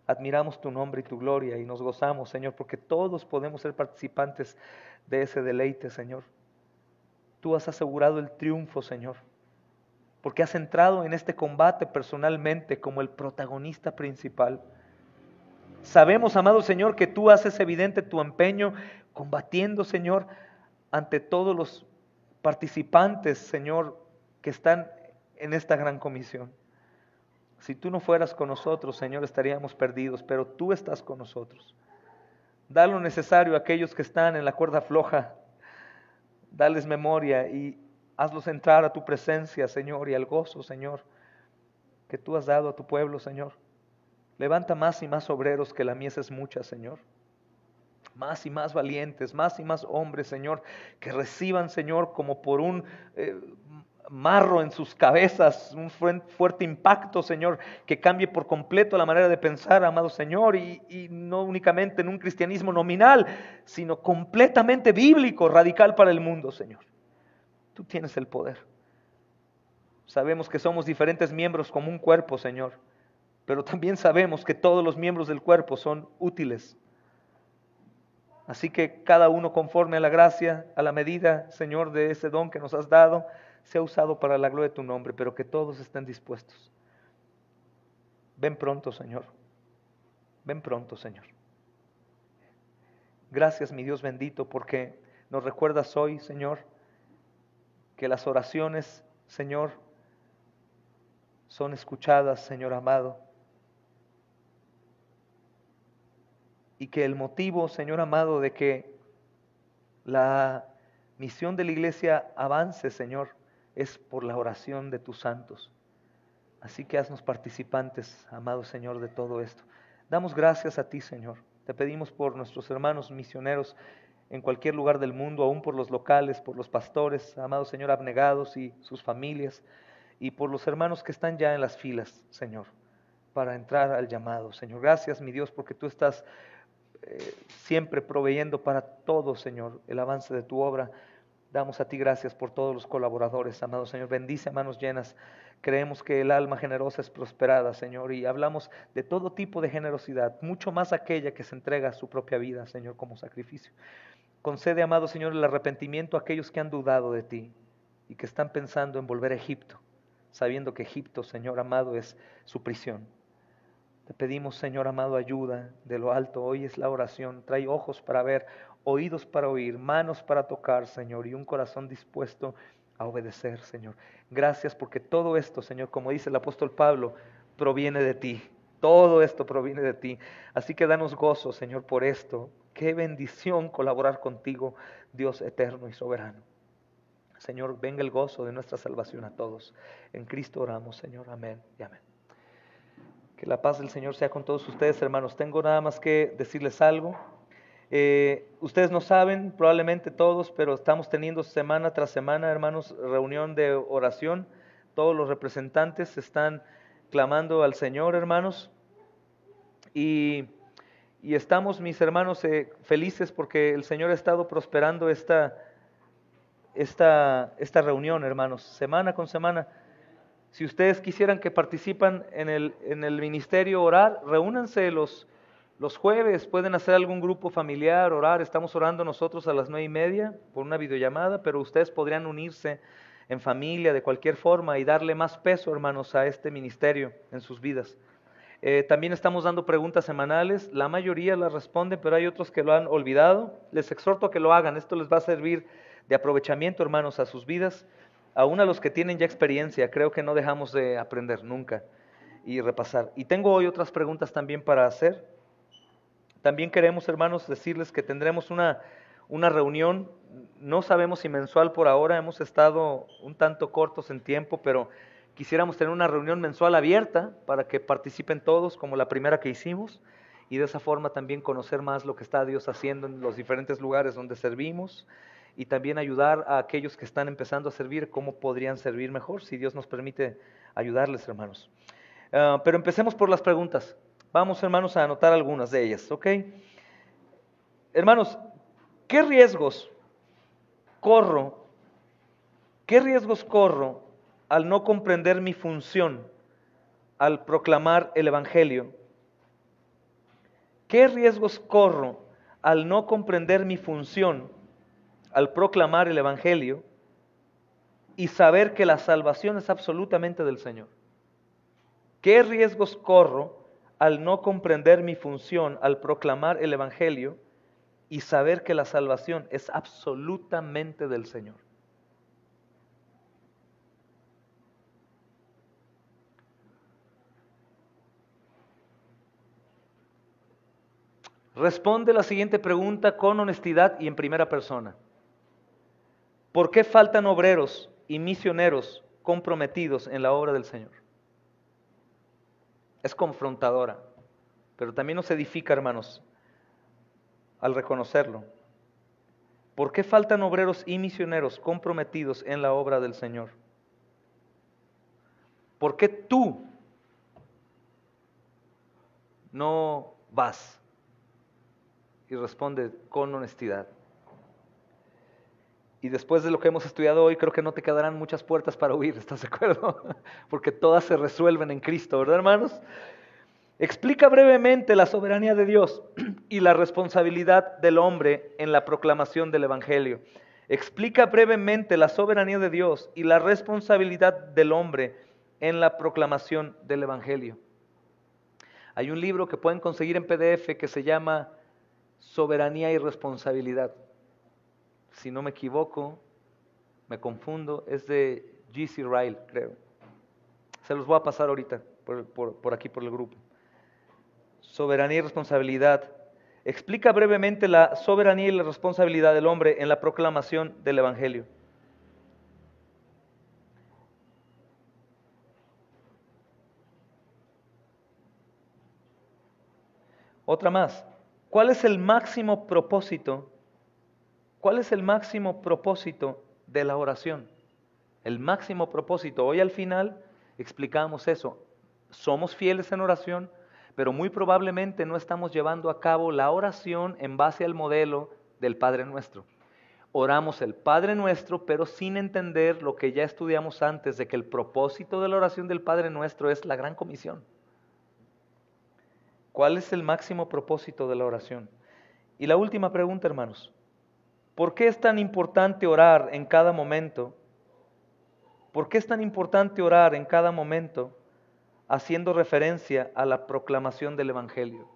Admiramos tu nombre y tu gloria y nos gozamos, Señor, porque todos podemos ser participantes de ese deleite, Señor. Tú has asegurado el triunfo, Señor, porque has entrado en este combate personalmente como el protagonista principal. Sabemos, amado Señor, que tú haces evidente tu empeño combatiendo, Señor, ante todos los participantes, Señor, que están en esta gran comisión. Si tú no fueras con nosotros, Señor, estaríamos perdidos, pero tú estás con nosotros. Da lo necesario a aquellos que están en la cuerda floja. Dales memoria y hazlos entrar a tu presencia, Señor, y al gozo, Señor, que tú has dado a tu pueblo, Señor. Levanta más y más obreros, que la mies es mucha, Señor. Más y más valientes, más y más hombres, Señor, que reciban, Señor, como por un marro en sus cabezas, un fuerte impacto, Señor, que cambie por completo la manera de pensar, amado Señor, y no únicamente en un cristianismo nominal, sino completamente bíblico, radical para el mundo, Señor. Tú tienes el poder. Sabemos que somos diferentes miembros como un cuerpo, Señor, pero también sabemos que todos los miembros del cuerpo son útiles. Así que cada uno conforme a la gracia, a la medida, Señor, de ese don que nos has dado, sea usado para la gloria de tu nombre, pero que todos estén dispuestos. Ven pronto, Señor. Ven pronto, Señor. Gracias, mi Dios bendito, porque nos recuerdas hoy, Señor, que las oraciones, Señor, son escuchadas, Señor amado. Y que el motivo, Señor amado, de que la misión de la iglesia avance, Señor, es por la oración de tus santos. Así que haznos participantes, amado Señor, de todo esto. Damos gracias a ti, Señor. Te pedimos por nuestros hermanos misioneros en cualquier lugar del mundo, aún por los locales, por los pastores, amado Señor, abnegados y sus familias, y por los hermanos que están ya en las filas, Señor, para entrar al llamado. Señor, gracias, mi Dios, porque tú estás siempre proveyendo para todo, Señor, el avance de tu obra. Damos a ti gracias por todos los colaboradores, amado Señor. Bendice a manos llenas. Creemos que el alma generosa es prosperada, Señor, y hablamos de todo tipo de generosidad, mucho más aquella que se entrega a su propia vida, Señor, como sacrificio. Concede, amado Señor, el arrepentimiento a aquellos que han dudado de ti y que están pensando en volver a Egipto, sabiendo que Egipto, Señor amado, es su prisión. Te pedimos, Señor amado, ayuda de lo alto. Hoy es la oración. Trae ojos para ver, oídos para oír, manos para tocar, Señor, y un corazón dispuesto a obedecer, Señor. Gracias porque todo esto, Señor, como dice el apóstol Pablo, proviene de ti. Todo esto proviene de ti. Así que danos gozo, Señor, por esto. Qué bendición colaborar contigo, Dios eterno y soberano. Señor, venga el gozo de nuestra salvación a todos. En Cristo oramos, Señor. Amén y amén. Que la paz del Señor sea con todos ustedes, hermanos. Tengo nada más que decirles algo. Ustedes no saben, probablemente todos, pero estamos teniendo semana tras semana, hermanos, reunión de oración. Todos los representantes están clamando al Señor, hermanos. Y y estamos, mis hermanos, felices porque el Señor ha estado prosperando esta reunión, hermanos, semana con semana. Si ustedes quisieran que participan en el ministerio orar, reúnanse los jueves, pueden hacer algún grupo familiar, orar. Estamos orando nosotros a las 9:30 por una videollamada, pero ustedes podrían unirse en familia de cualquier forma y darle más peso, hermanos, a este ministerio en sus vidas. También estamos dando preguntas semanales, la mayoría las responden, pero hay otros que lo han olvidado. Les exhorto a que lo hagan, esto les va a servir de aprovechamiento, hermanos, a sus vidas. Aún a los que tienen ya experiencia, creo que no dejamos de aprender nunca y repasar. Y tengo hoy otras preguntas también para hacer. También queremos, hermanos, decirles que tendremos una reunión, no sabemos si mensual por ahora, hemos estado un tanto cortos en tiempo, pero quisiéramos tener una reunión mensual abierta para que participen todos, como la primera que hicimos, y de esa forma también conocer más lo que está Dios haciendo en los diferentes lugares donde servimos, y también ayudar a aquellos que están empezando a servir, cómo podrían servir mejor, si Dios nos permite ayudarles, hermanos. Pero empecemos por las preguntas. Vamos, hermanos, a anotar algunas de ellas, ¿ok? Hermanos, ¿qué riesgos corro al no comprender mi función al proclamar el Evangelio? ¿Qué riesgos corro al no comprender mi función al proclamar el Evangelio y saber que la salvación es absolutamente del Señor? ¿Qué riesgos corro al no comprender mi función al proclamar el Evangelio y saber que la salvación es absolutamente del Señor? Responde la siguiente pregunta con honestidad y en primera persona. ¿Por qué faltan obreros y misioneros comprometidos en la obra del Señor? Es confrontadora, pero también nos edifica, hermanos, al reconocerlo. ¿Por qué faltan obreros y misioneros comprometidos en la obra del Señor? ¿Por qué tú no vas? Y responde con honestidad. Y después de lo que hemos estudiado hoy, creo que no te quedarán muchas puertas para huir, ¿estás de acuerdo? Porque todas se resuelven en Cristo, ¿verdad, hermanos? Explica brevemente la soberanía de Dios y la responsabilidad del hombre en la proclamación del Evangelio. Explica brevemente la soberanía de Dios y la responsabilidad del hombre en la proclamación del Evangelio. Hay un libro que pueden conseguir en PDF que se llama Soberanía y Responsabilidad. Si no me equivoco, me confundo, es de G.C. Ryle, creo. Se los voy a pasar ahorita, por aquí, por el grupo. Soberanía y responsabilidad. Explica brevemente la soberanía y la responsabilidad del hombre en la proclamación del Evangelio. Otra más. ¿Cuál es el máximo propósito? ¿Cuál es el máximo propósito de la oración? El máximo propósito. Hoy al final explicamos eso. Somos fieles en oración, pero muy probablemente no estamos llevando a cabo la oración en base al modelo del Padre Nuestro. Oramos el Padre Nuestro, pero sin entender lo que ya estudiamos antes, de que el propósito de la oración del Padre Nuestro es la gran comisión. ¿Cuál es el máximo propósito de la oración? Y la última pregunta, hermanos. ¿Por qué es tan importante orar en cada momento? ¿Por qué es tan importante orar en cada momento haciendo referencia a la proclamación del Evangelio?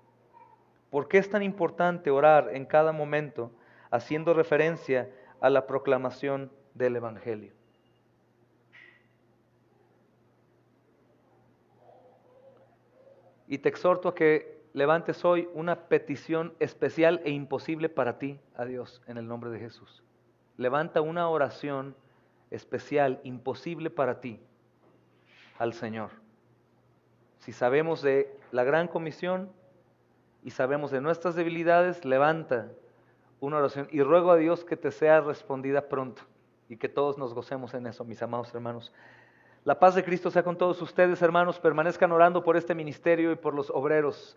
¿Por qué es tan importante orar en cada momento haciendo referencia a la proclamación del Evangelio? Y te exhorto a que levantes hoy una petición especial e imposible para ti a Dios en el nombre de Jesús. Levanta una oración especial, imposible para ti al Señor. Si sabemos de la gran comisión y sabemos de nuestras debilidades, levanta una oración y ruego a Dios que te sea respondida pronto y que todos nos gocemos en eso, mis amados hermanos. La paz de Cristo sea con todos ustedes, hermanos. Permanezcan orando por este ministerio y por los obreros.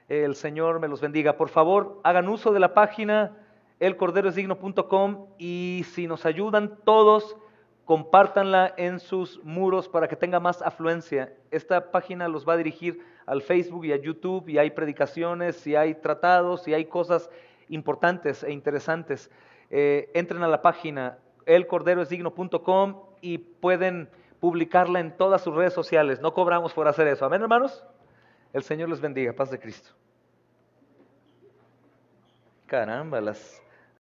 El Señor me los bendiga. Por favor, hagan uso de la página elcorderoesdigno.com y si nos ayudan todos, compártanla en sus muros para que tenga más afluencia. Esta página los va a dirigir al Facebook y a YouTube, y hay predicaciones, y hay tratados, y hay cosas importantes e interesantes. Entren a la página elcorderoesdigno.com y pueden publicarla en todas sus redes sociales. No cobramos por hacer eso. Amén, hermanos. El Señor les bendiga. Paz de Cristo. Caramba, las